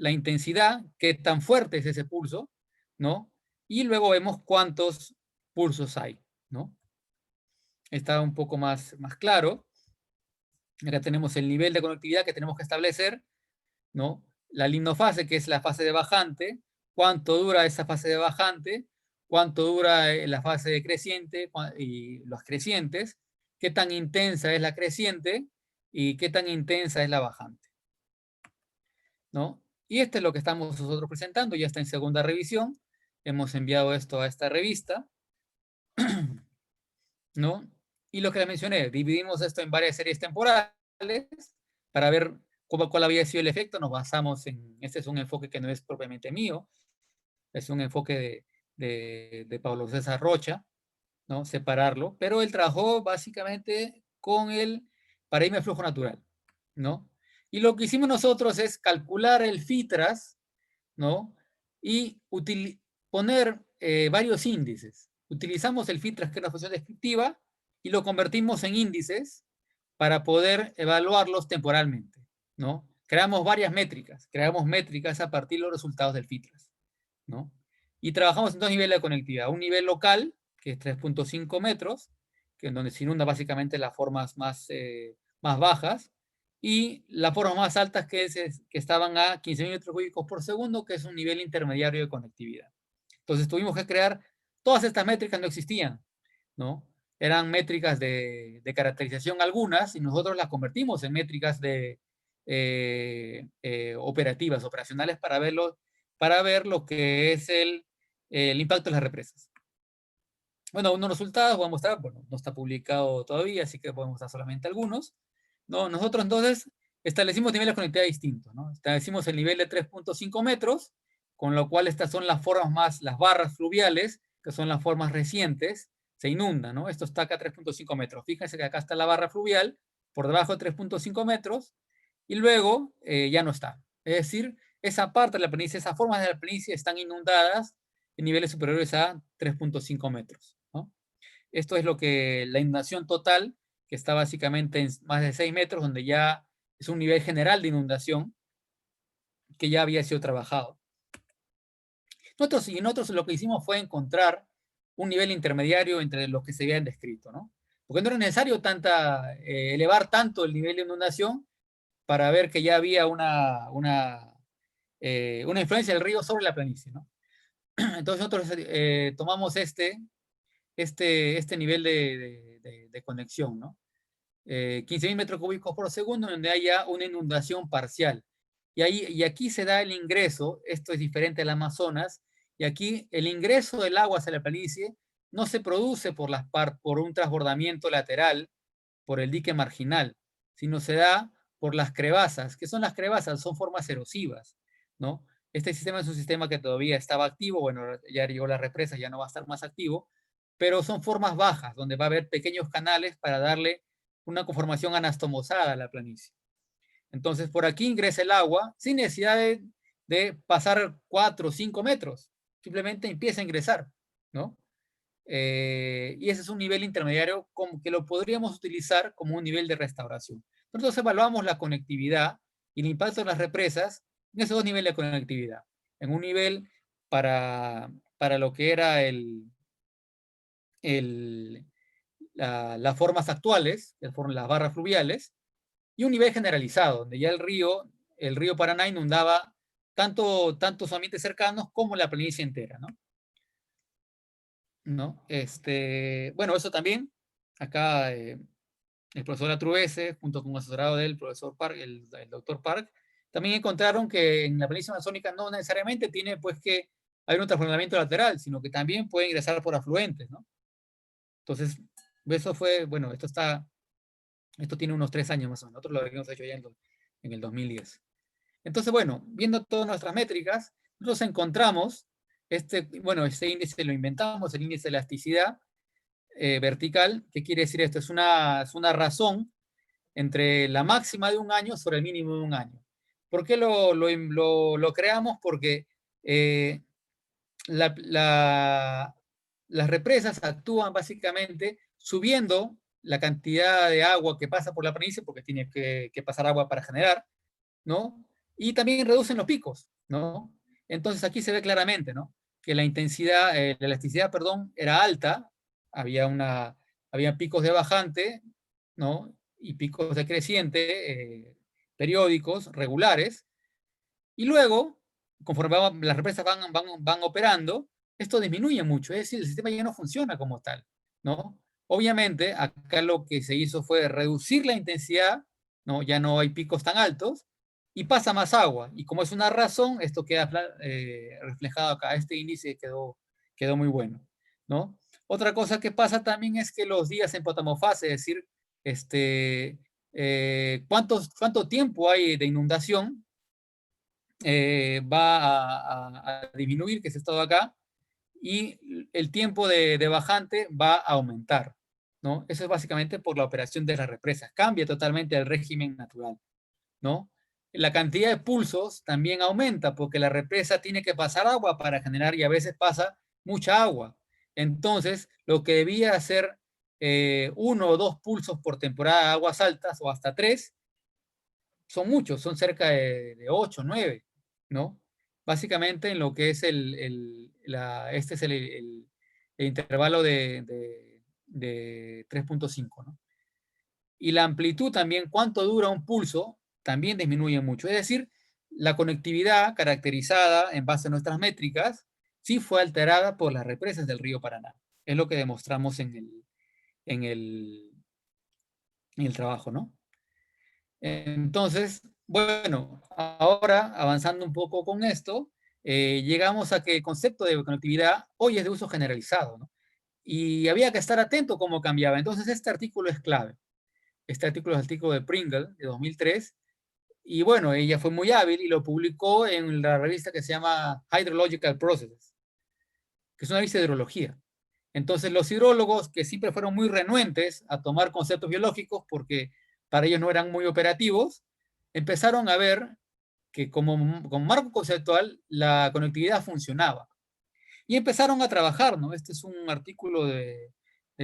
intensidad, qué tan fuerte es ese pulso, ¿no? Y luego vemos cuántos pulsos hay, ¿no? Está un poco más claro. Acá tenemos el nivel de conectividad que tenemos que establecer, ¿no? La limnofase, que es la fase de bajante, cuánto dura esa fase de bajante, cuánto dura la fase de creciente y los crecientes, qué tan intensa es la creciente y qué tan intensa es la bajante, ¿no? Y esto es lo que estamos nosotros presentando, ya está en segunda revisión, hemos enviado esto a esta revista, ¿no? Y lo que le mencioné, dividimos esto en varias series temporales para ver cuál había sido el efecto. Nos basamos este es un enfoque que no es propiamente mío, es un enfoque de Pablo César Rocha, ¿no? Separarlo, pero él trabajó básicamente con el paradigma de flujo natural, ¿no? Y lo que hicimos nosotros es calcular el FITRAS, ¿no? Y poner varios índices. Utilizamos el FITRAS, que es una función descriptiva, y lo convertimos en índices para poder evaluarlos temporalmente, ¿no? Creamos métricas a partir de los resultados del FITRAS, ¿no? Y trabajamos en dos niveles de conectividad. Un nivel local, que es 3.5 metros, que es donde se inunda básicamente las formas más bajas, y las formas más altas que estaban a 15.000 metros cúbicos por segundo, que es un nivel intermediario de conectividad. Entonces tuvimos que crear, todas estas métricas no existían, ¿no? Eran métricas de caracterización algunas, y nosotros las convertimos en métricas operativas, operacionales, para ver lo que es el impacto de las represas. Bueno, unos resultados voy a mostrar, bueno, no está publicado todavía, así que podemos mostrar solamente algunos. ¿No? Nosotros entonces establecimos niveles de conectividad distintos, ¿no? Establecimos el nivel de 3.5 metros, con lo cual estas son las formas las barras fluviales, que son las formas recientes, se inundan, ¿no? Esto está acá a 3.5 metros. Fíjense que acá está la barra fluvial, por debajo de 3.5 metros, y luego ya no está. Es decir, esa parte de la planicie, esas formas de la planicie están inundadas en niveles superiores a 3.5 metros, ¿no? Esto es la inundación total, que está básicamente en más de 6 metros, donde ya es un nivel general de inundación que ya había sido trabajado. Nosotros lo que hicimos fue encontrar un nivel intermediario entre los que se habían descrito, ¿no? Porque no era necesario elevar tanto el nivel de inundación para ver que ya había una influencia del río sobre la planicie, ¿no? Entonces nosotros tomamos este nivel de conexión, ¿no? 15.000 metros cúbicos por segundo, donde haya una inundación parcial. Y aquí se da el ingreso, esto es diferente al Amazonas, y aquí el ingreso del agua hacia la planicie no se produce por un transbordamiento lateral, por el dique marginal, sino se da por las crevasas. ¿Qué son las crevasas? Son formas erosivas, ¿no? Este sistema es un sistema que todavía estaba activo, bueno, ya llegó la represa, ya no va a estar más activo, pero son formas bajas, donde va a haber pequeños canales para darle una conformación anastomosada a la planicie. Entonces, por aquí ingresa el agua sin necesidad de pasar 4 o 5 metros. Simplemente empieza a ingresar, ¿no? Y ese es un nivel intermediario como que lo podríamos utilizar como un nivel de restauración. Nosotros evaluamos la conectividad y el impacto de las represas en esos dos niveles de conectividad. En un nivel para lo que era las formas actuales, las barras fluviales, y un nivel generalizado, donde ya el río Paraná inundaba tanto sus ambientes cercanos como la planicie entera, ¿no? ¿No? Bueno, eso también, acá el profesor Atruese, junto con un asesorado del profesor Park, el doctor Park, también encontraron que en la planicie amazónica no necesariamente tiene pues que haber un transbordamiento lateral, sino que también puede ingresar por afluentes, ¿no? Entonces, eso fue, bueno, esto tiene unos 3 años más o menos, nosotros lo habíamos hecho ya en el 2010. Entonces, bueno, viendo todas nuestras métricas, nosotros encontramos este índice lo inventamos, el índice de elasticidad, vertical. ¿Qué quiere decir esto? Es una razón entre la máxima de un año sobre el mínimo de un año. ¿Por qué lo creamos? Porque eh, las represas actúan básicamente subiendo la cantidad de agua que pasa por la planicie, porque tiene que pasar agua para generar, ¿no? Y también reducen los picos, ¿no? Entonces aquí se ve claramente, ¿no? Que la intensidad, la elasticidad, perdón, era alta, había había picos de bajante, ¿no? Y picos de creciente, periódicos, regulares, y luego, conforme las represas van operando, esto disminuye mucho, es decir, el sistema ya no funciona como tal, ¿no? Obviamente, acá lo que se hizo fue reducir la intensidad, ¿no? Ya no hay picos tan altos, y pasa más agua, y como es una razón, esto queda reflejado acá, este índice quedó muy bueno, ¿no? Otra cosa que pasa también es que los días en potamofase, es decir, cuánto tiempo hay de inundación, va a disminuir, que es estado acá, y el tiempo de bajante va a aumentar, ¿no? Eso es básicamente por la operación de las represas. Cambia totalmente el régimen natural, ¿no? La cantidad de pulsos también aumenta porque la represa tiene que pasar agua para generar y a veces pasa mucha agua. Entonces, lo que debía ser 1 o 2 pulsos por temporada de aguas altas o hasta 3, son muchos, son cerca de 8, 9, ¿no? Básicamente en lo que es este es el intervalo de 3.5, ¿no? Y la amplitud también, cuánto dura un pulso, también disminuye mucho. Es decir, la conectividad caracterizada en base a nuestras métricas sí fue alterada por las represas del río Paraná. Es lo que demostramos en el, en el trabajo, ¿no? Entonces, bueno, ahora avanzando un poco con esto, llegamos a que el concepto de conectividad hoy es de uso generalizado, ¿no? Y había que estar atento cómo cambiaba. Entonces, este artículo es clave. Este artículo es el artículo de Pringle, de 2003. Y bueno, ella fue muy hábil y lo publicó en la revista que se llama Hydrological Processes, que es una revista de hidrología. Entonces, los hidrólogos que siempre fueron muy renuentes a tomar conceptos biológicos porque para ellos no eran muy operativos, empezaron a ver que como marco conceptual la conectividad funcionaba. Y empezaron a trabajar, ¿no? Este es un artículo del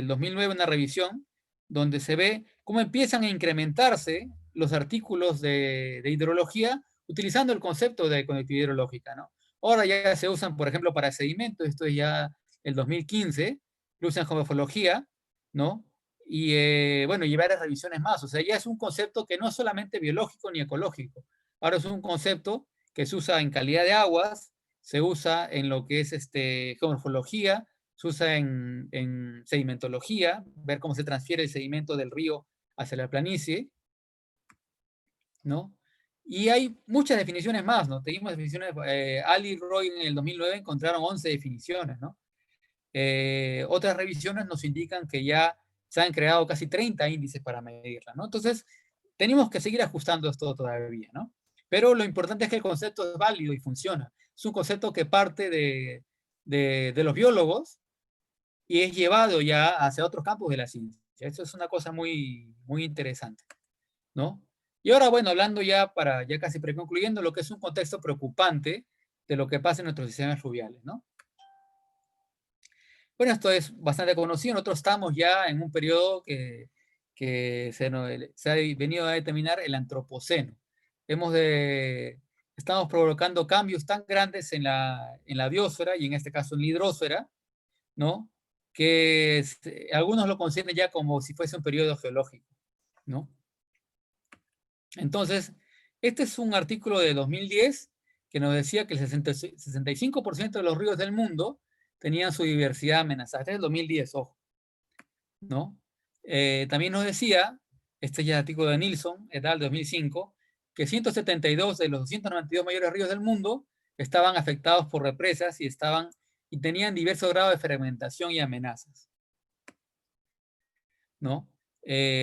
2009, una revisión, donde se ve cómo empiezan a incrementarse los artículos de hidrología utilizando el concepto de conectividad hidrológica, ¿no? Ahora ya se usan, por ejemplo, para sedimentos, esto es ya el 2015, lo usan como geomorfología, ¿no? Y bueno, y varias revisiones más. O sea, ya es un concepto que no es solamente biológico ni ecológico. Ahora es un concepto que se usa en calidad de aguas, se usa en lo que es geomorfología, se usa en sedimentología, ver cómo se transfiere el sedimento del río hacia la planicie, ¿no? Y hay muchas definiciones más, ¿no? Tenemos definiciones, Ali y Roy en el 2009 encontraron 11 definiciones, ¿no? Otras revisiones nos indican que ya se han creado casi 30 índices para medirla, ¿no? Entonces, tenemos que seguir ajustando esto todavía, ¿no? Pero lo importante es que el concepto es válido y funciona. Es un concepto que parte de los biólogos y es llevado ya hacia otros campos de la ciencia. Eso es una cosa muy, muy interesante, ¿no? Y ahora, bueno, hablando ya para, ya casi preconcluyendo, lo que es un contexto preocupante de lo que pasa en nuestros sistemas fluviales, ¿no? Bueno, esto es bastante conocido. Nosotros estamos ya en un periodo que se ha venido a determinar el antropoceno. Estamos provocando cambios tan grandes en la biosfera y en este caso en la hidrosfera, ¿no? Que algunos lo consideran ya como si fuese un periodo geológico, ¿no? Entonces, este es un artículo de 2010 que nos decía que el 65% de los ríos del mundo tenían su diversidad amenazada. Este es el 2010, ojo, ¿no? También nos decía, este ya es el artículo de Nilsson, et al. 2005, que 172 de los 292 mayores ríos del mundo estaban afectados por represas y tenían diversos grados de fragmentación y amenazas, ¿no?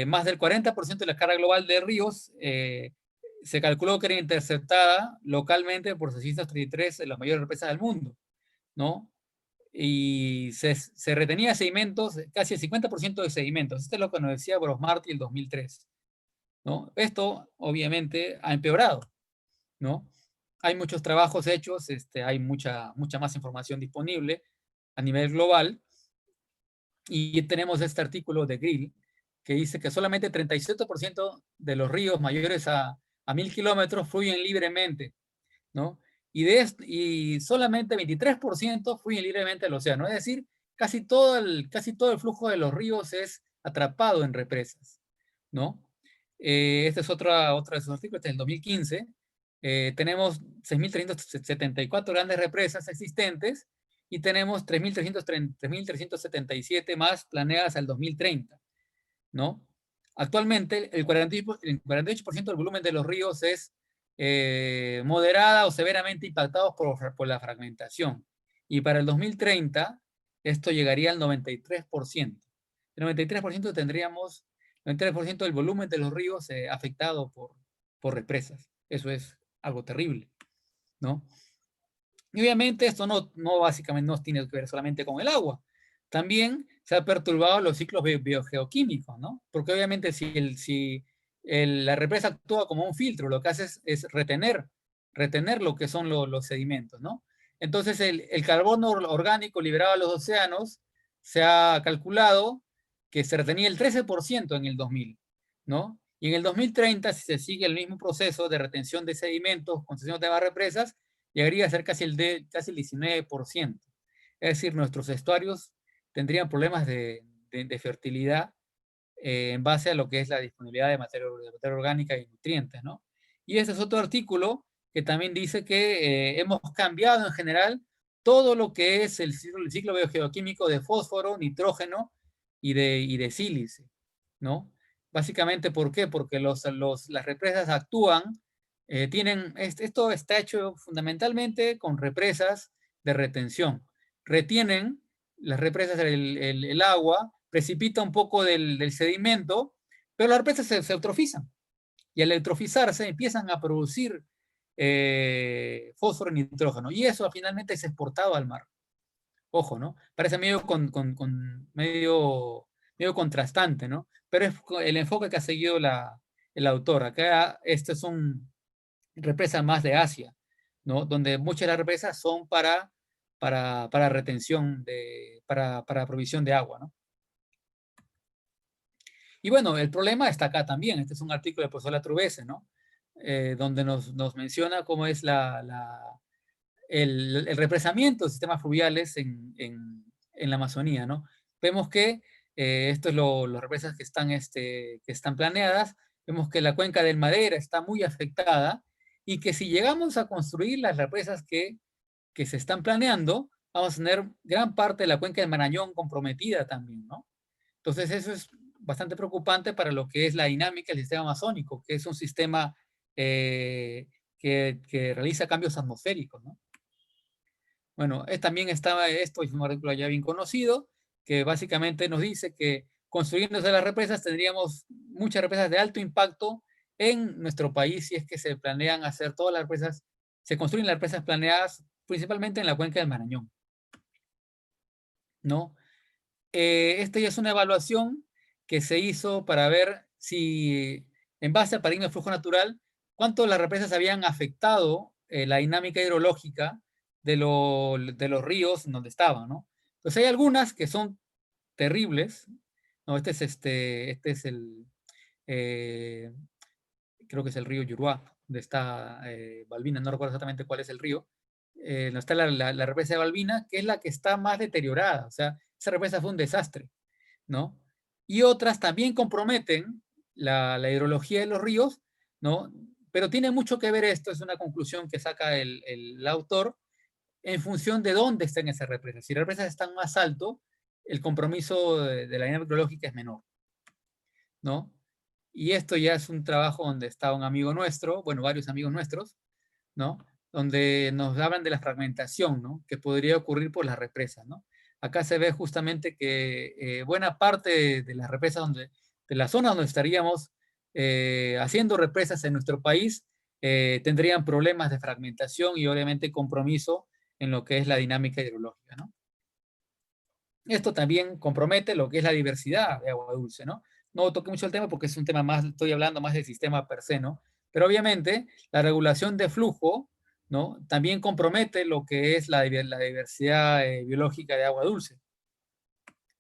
Más del 40% de la carga global de ríos se calculó que era interceptada localmente por 633 de las mayores represas del mundo, ¿no? y se retenía sedimentos, casi el 50% de sedimentos. Esto es lo que nos decía Brosmarty en el 2003, ¿no? Esto, obviamente, ha empeorado, ¿no? Hay muchos trabajos hechos, hay mucha más información disponible a nivel global, y tenemos este artículo de Grill que dice que solamente 37% de los ríos mayores a 1000 kilómetros fluyen libremente, ¿no? Y solamente 23% fluyen libremente al océano. Es decir, casi todo el flujo de los ríos es atrapado en represas, ¿no? Este es otra de sus artículos, este es del 2015. Tenemos 6.374 grandes represas existentes y tenemos 3.377 más planeadas al 2030, ¿no? Actualmente, el 48% del volumen de los ríos es moderada o severamente impactados por la fragmentación. Y para el 2030, esto llegaría al 93%. El 93% tendríamos, 93% del volumen de los ríos afectado por represas. Eso es algo terrible, ¿no? Y obviamente esto no básicamente no tiene que ver solamente con el agua. También se han perturbado los ciclos biogeoquímicos, ¿no? Porque obviamente si la represa actúa como un filtro, lo que hace es retener lo que son los sedimentos, ¿no? Entonces el carbono orgánico liberado a los océanos se ha calculado que se retenía el 13% en el 2000, ¿no? Y en el 2030, si se sigue el mismo proceso de retención de sedimentos, concesión de represas, llegaría a ser casi el 19%. Es decir, nuestros estuarios tendrían problemas de fertilidad en base a lo que es la disponibilidad de materia orgánica y nutrientes, ¿no? Y este es otro artículo que también dice que hemos cambiado en general todo lo que es el ciclo biogeoquímico de fósforo, nitrógeno y de sílice, ¿no? Básicamente, ¿por qué? Porque las represas actúan, esto está hecho fundamentalmente con represas de retención. Retienen las represas el agua, precipita un poco del sedimento, pero las represas se eutrofizan. Y al eutrofizarse empiezan a producir fósforo y nitrógeno. Y eso finalmente es exportado al mar. Ojo, ¿no? Parece medio contrastante, ¿no? Pero es el enfoque que ha seguido el autor. Acá, estas son represas más de Asia, ¿no? Donde muchas de las represas son para retención, para provisión de agua, ¿no? Y bueno, el problema está acá también. Este es un artículo del profesor Latrubese, ¿no? Donde nos menciona cómo es el represamiento de sistemas fluviales en la Amazonía, ¿no? Vemos que esto es las represas que están planeadas. Vemos que la cuenca del Madera está muy afectada y que si llegamos a construir las represas que se están planeando, vamos a tener gran parte de la cuenca del Marañón comprometida también, ¿no? Entonces eso es bastante preocupante para lo que es la dinámica del sistema amazónico, que es un sistema que realiza cambios atmosféricos, ¿no? Bueno, también estaba esto, es un artículo ya bien conocido, que básicamente nos dice que construyéndose las represas tendríamos muchas represas de alto impacto en nuestro país si es que se planean hacer todas las represas, se construyen las represas planeadas principalmente en la cuenca del Marañón, ¿no? Esta ya es una evaluación que se hizo para ver si, en base al paradigma de flujo natural, cuánto las represas habían afectado la dinámica hidrológica de los ríos en donde estaban, ¿no? Entonces hay algunas que son terribles, ¿no? Este es eh, creo que es el río Yuruá, donde está Balbina, no recuerdo exactamente cuál es el río, donde está la represa de Balbina, que es la que está más deteriorada, o sea, esa represa fue un desastre, ¿no? Y otras también comprometen la hidrología de los ríos, ¿no? Pero tiene mucho que ver esto, es una conclusión que saca el autor, en función de dónde estén esas represas. Si las represas están más alto, el compromiso de la dinámica hidrológica es menor, ¿no? Y esto ya es un trabajo donde está un amigo nuestro, bueno, varios amigos nuestros, ¿no? Donde nos hablan de la fragmentación, ¿no? Que podría ocurrir por las represas, ¿no? Acá se ve justamente que buena parte de las represas, de las zonas donde estaríamos haciendo represas en nuestro país, tendrían problemas de fragmentación y obviamente compromiso en lo que es la dinámica hidrológica, ¿no? Esto también compromete lo que es la diversidad de agua dulce, ¿no? No toqué mucho el tema porque es un tema más, estoy hablando más del sistema per se, ¿no? Pero obviamente la regulación de flujo, ¿no? También compromete lo que es la diversidad biológica de agua dulce,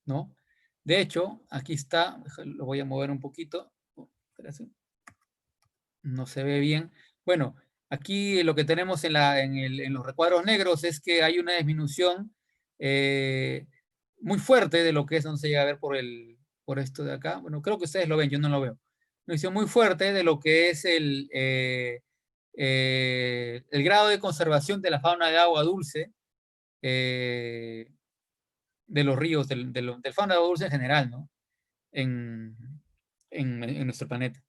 ¿no? De hecho, aquí está, lo voy a mover un poquito. No se ve bien. Bueno, aquí lo que tenemos en los recuadros negros es que hay una disminución muy fuerte de lo que es, no se llega a ver por esto de acá. Bueno, creo que ustedes lo ven, yo no lo veo. Una disminución muy fuerte de lo que es el grado de conservación de la fauna de agua dulce eh, de los ríos, del fauna de agua dulce en general, ¿no? En, en nuestro planeta.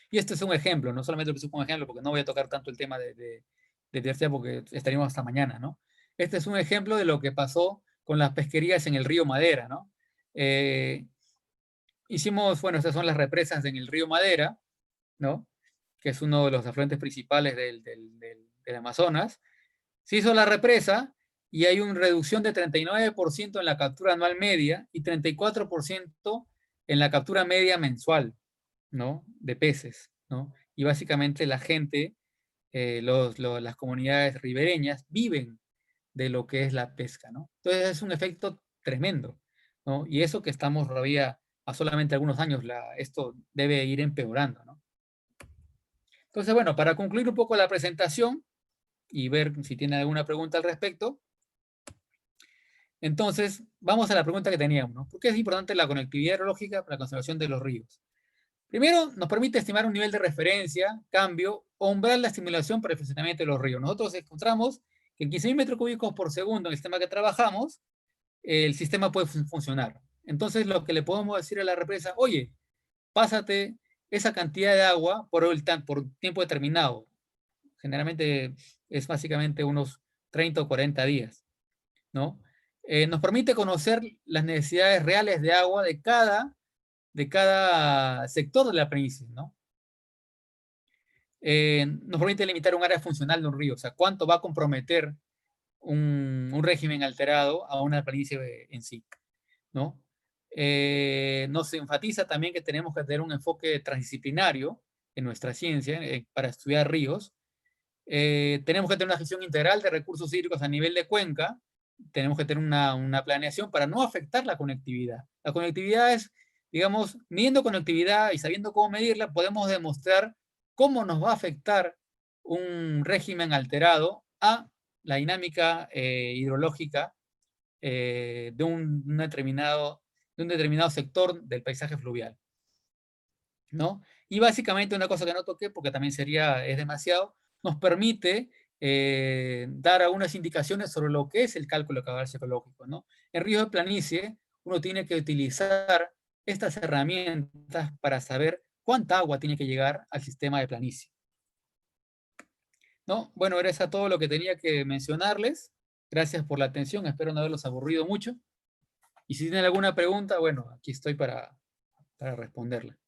Y este es un ejemplo, no solamente lo puse como ejemplo, porque no voy a tocar tanto el tema de diversidad porque estaríamos hasta mañana, ¿no? Este es un ejemplo de lo que pasó con las pesquerías en el río Madera, ¿no? Eh, hicimos, bueno, estas son las represas en el río Madera, ¿no? Que es uno de los afluentes principales del Amazonas. Se hizo la represa y hay una reducción de 39% en la captura anual media y 34% en la captura media mensual, ¿no? De peces, ¿no? Y básicamente la gente, las comunidades ribereñas viven de lo que es la pesca, ¿no? Entonces es un efecto tremendo, ¿no? Y eso que estamos todavía a solamente algunos años, esto debe ir empeorando, ¿no? Entonces, bueno, para concluir un poco la presentación y ver si tiene alguna pregunta al respecto, entonces vamos a la pregunta que teníamos, ¿no? ¿Por qué es importante la conectividad hidrológica para la conservación de los ríos? Primero, nos permite estimar un nivel de referencia, cambio o umbral de estimulación para el funcionamiento de los ríos. Nosotros encontramos que en 15.000 metros cúbicos por segundo en el sistema que trabajamos, el sistema puede funcionar. Entonces, lo que le podemos decir a la represa, oye, pásate esa cantidad de agua por tiempo determinado. Generalmente es básicamente unos 30 o 40 días, ¿no? Nos permite conocer las necesidades reales de agua de cada sector de la planicie, ¿no? Nos permite limitar un área funcional de un río, o sea, cuánto va a comprometer un régimen alterado a una planicie en sí, ¿no? Nos enfatiza también que tenemos que tener un enfoque transdisciplinario en nuestra ciencia para estudiar ríos. Tenemos que tener una gestión integral de recursos hídricos a nivel de cuenca. Tenemos que tener una planeación para no afectar la conectividad. La conectividad es, digamos, midiendo conectividad y sabiendo cómo medirla, podemos demostrar cómo nos va a afectar un régimen alterado a la dinámica hidrológica de un determinado sector del paisaje fluvial, ¿no? Y básicamente una cosa que no toqué, porque también es demasiado, nos permite dar algunas indicaciones sobre lo que es el cálculo de caudal ecológico, ¿no? En ríos de planicie, uno tiene que utilizar estas herramientas para saber cuánta agua tiene que llegar al sistema de planicie, ¿no? Bueno, era eso todo lo que tenía que mencionarles. Gracias por la atención, espero no haberlos aburrido mucho. Y si tienen alguna pregunta, bueno, aquí estoy para responderla.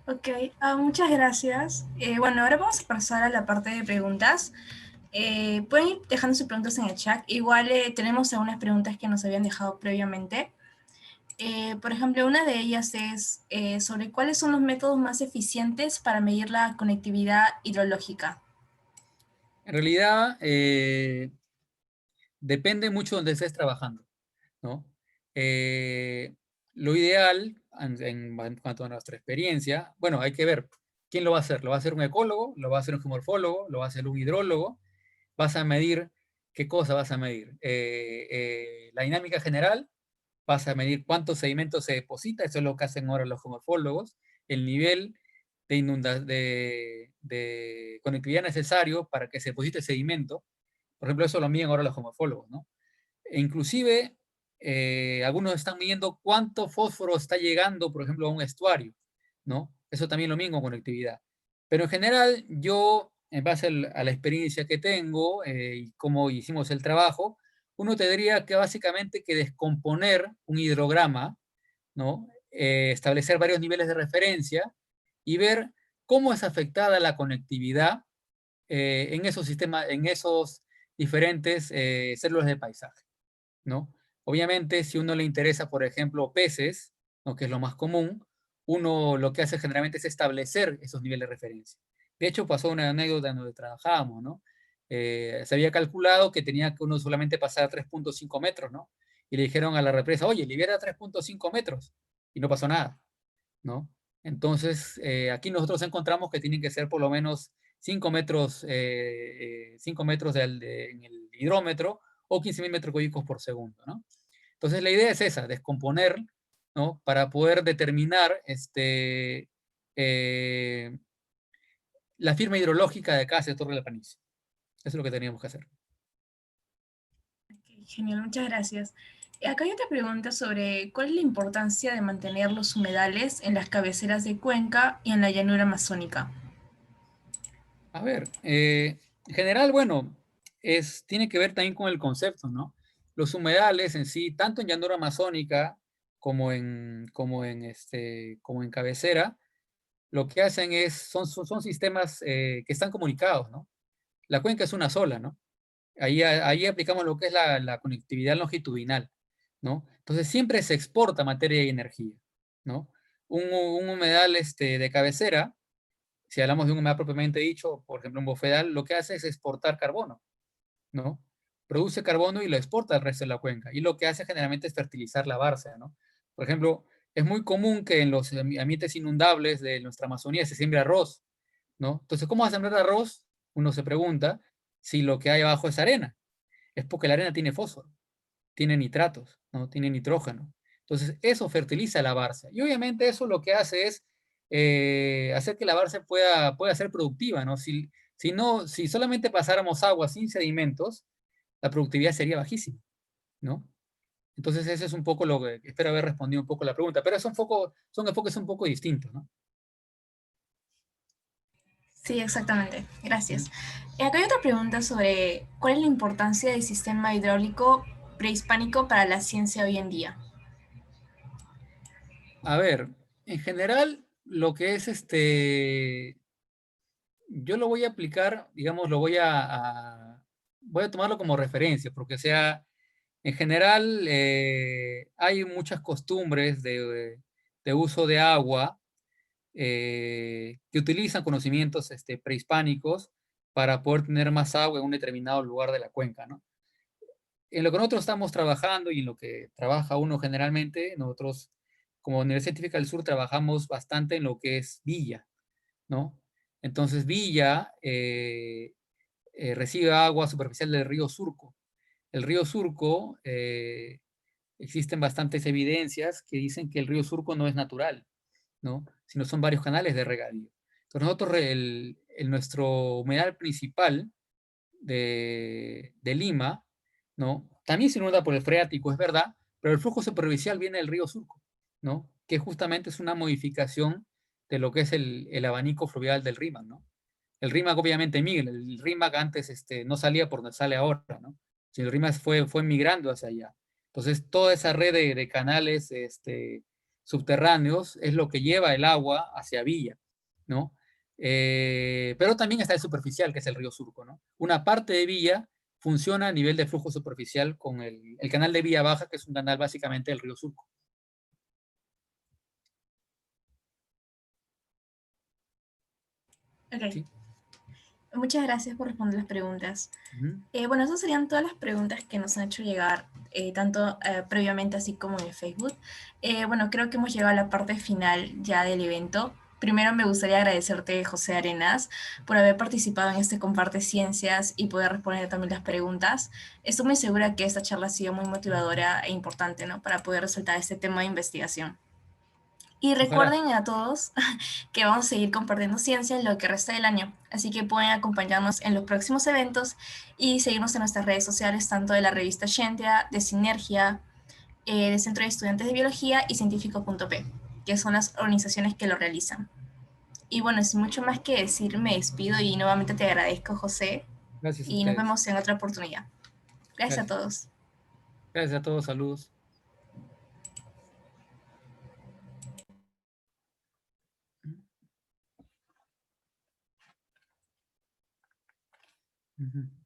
Ok, muchas gracias. Bueno, ahora vamos a pasar a la parte de preguntas. Pueden ir dejando sus preguntas en el chat. Igual tenemos algunas preguntas que nos habían dejado previamente. Por ejemplo, una de ellas es sobre cuáles son los métodos más eficientes para medir la conectividad hidrológica. En realidad, depende mucho de donde estés trabajando, ¿no? Eh, lo ideal, en cuanto a nuestra experiencia, bueno, hay que ver quién lo va a hacer. ¿Lo va a hacer un ecólogo? ¿Lo va a hacer un geomorfólogo? ¿Lo va a hacer un hidrólogo? Vas a medir, ¿qué cosa vas a medir? La dinámica general, vas a medir cuántos sedimentos se deposita, eso es lo que hacen ahora los geomorfólogos, el nivel de conectividad necesario para que se deposite sedimento. Por ejemplo, eso lo miden ahora los geomorfólogos, ¿no? E inclusive, algunos están midiendo cuánto fósforo está llegando, por ejemplo, a un estuario, ¿no? Eso también lo miden con conectividad. Pero en general, yo, en base a la experiencia que tengo y cómo hicimos el trabajo, uno tendría que básicamente que descomponer un hidrograma, ¿no? Establecer varios niveles de referencia y ver cómo es afectada la conectividad en esos sistemas, diferentes células de paisaje, ¿no? Obviamente, si uno le interesa, por ejemplo, peces, ¿no? Que es lo más común, uno lo que hace generalmente es establecer esos niveles de referencia. De hecho, pasó una anécdota en donde trabajábamos, ¿no? Se había calculado que tenía que uno solamente pasar a 3.5 metros, ¿no? Y le dijeron a la represa, oye, libera 3.5 metros. Y no pasó nada, ¿no? Entonces, aquí nosotros encontramos que tienen que ser por lo menos 5 metros, 5 metros en el hidrómetro o 15.000 metros cúbicos por segundo, ¿no? Entonces, la idea es esa, descomponer, ¿no? Para poder determinar eh, la firma hidrológica de cada sector de la planicie. Eso es lo que teníamos que hacer. Ok, genial, muchas gracias. Acá hay otra pregunta sobre cuál es la importancia de mantener los humedales en las cabeceras de cuenca y en la llanura amazónica. A ver, en general, bueno, tiene que ver también con el concepto, ¿no? Los humedales en sí, tanto en llanura amazónica como en cabecera, lo que hacen son sistemas que están comunicados, ¿no? La cuenca es una sola, ¿no? Ahí aplicamos lo que es la conectividad longitudinal, ¿no? Entonces siempre se exporta materia y energía, ¿no? Un humedal de cabecera, si hablamos de un humedal propiamente dicho, por ejemplo un bofedal, lo que hace es exportar carbono, ¿no? Produce carbono y lo exporta al resto de la cuenca. Y lo que hace generalmente es fertilizar la barca, ¿no? Por ejemplo, es muy común que en los ambientes inundables de nuestra Amazonía se siembre arroz, ¿no? Entonces, ¿cómo va a sembrar arroz? Uno se pregunta si lo que hay abajo es arena. Es porque la arena tiene fósforo, tiene nitratos, ¿no? Tiene nitrógeno. Entonces, eso fertiliza la barza. Y obviamente eso lo que hace es hacer que la barza pueda ser productiva, ¿no? Si solamente pasáramos agua sin sedimentos, la productividad sería bajísima, ¿no? Entonces, ese es un poco lo que espero haber respondido un poco la pregunta, pero son enfoques un poco distintos, ¿no? Sí, exactamente. Ujú. Gracias. Acá hay otra pregunta sobre cuál es la importancia del sistema hidráulico prehispánico para la ciencia hoy en día. A ver, en general, lo que es yo lo voy a aplicar, digamos, voy a tomarlo como referencia, porque sea, en general hay muchas costumbres de uso de agua que utilizan conocimientos prehispánicos para poder tener más agua en un determinado lugar de la cuenca, ¿no? En lo que nosotros estamos trabajando y en lo que trabaja uno generalmente, nosotros como Universidad Científica del Sur trabajamos bastante en lo que es Villa, ¿no? Entonces Villa recibe agua superficial del río Surco. El río Surco, existen bastantes evidencias que dicen que el río Surco no es natural, ¿no? Sino son varios canales de regadío. Entonces nosotros, nuestro humedal principal de Lima, ¿no? También se inunda por el freático, es verdad, pero el flujo superficial viene del río Surco, ¿no? Que justamente es una modificación de lo que es el abanico fluvial del Rímac, ¿no? El Rímac obviamente migra, el Rímac antes no salía por donde sale ahora, ¿no? Sino el Rímac fue migrando hacia allá. Entonces, toda esa red de canales subterráneos es lo que lleva el agua hacia Villa, ¿no? Pero también está el superficial, que es el río Surco, ¿no? Una parte de Villa funciona a nivel de flujo superficial con el canal de Villa Baja, que es un canal básicamente del río Surco. Ok, ¿Sí? muchas gracias por responder las preguntas. Uh -huh. Bueno, esas serían todas las preguntas que nos han hecho llegar, tanto previamente así como en el Facebook. Bueno, creo que hemos llegado a la parte final ya del evento. Primero me gustaría agradecerte, José Arenas, por haber participado en este Comparte Ciencias y poder responder también las preguntas. Estoy muy segura que esta charla ha sido muy motivadora e importante, ¿no? Para poder resaltar este tema de investigación. Y Ojalá. recuerden a todos que vamos a seguir compartiendo ciencia en lo que resta del año, así que pueden acompañarnos en los próximos eventos y seguirnos en nuestras redes sociales, tanto de la revista Scientia, de Sinergia, del Centro de Estudiantes de Biología y Científico.p, que son las organizaciones que lo realizan. Y bueno, sin mucho más que decir, me despido y nuevamente te agradezco, José, Gracias a y nos ustedes. vemos en otra oportunidad. Gracias a Gracias. todos. Gracias a todos. Saludos. Uh -huh.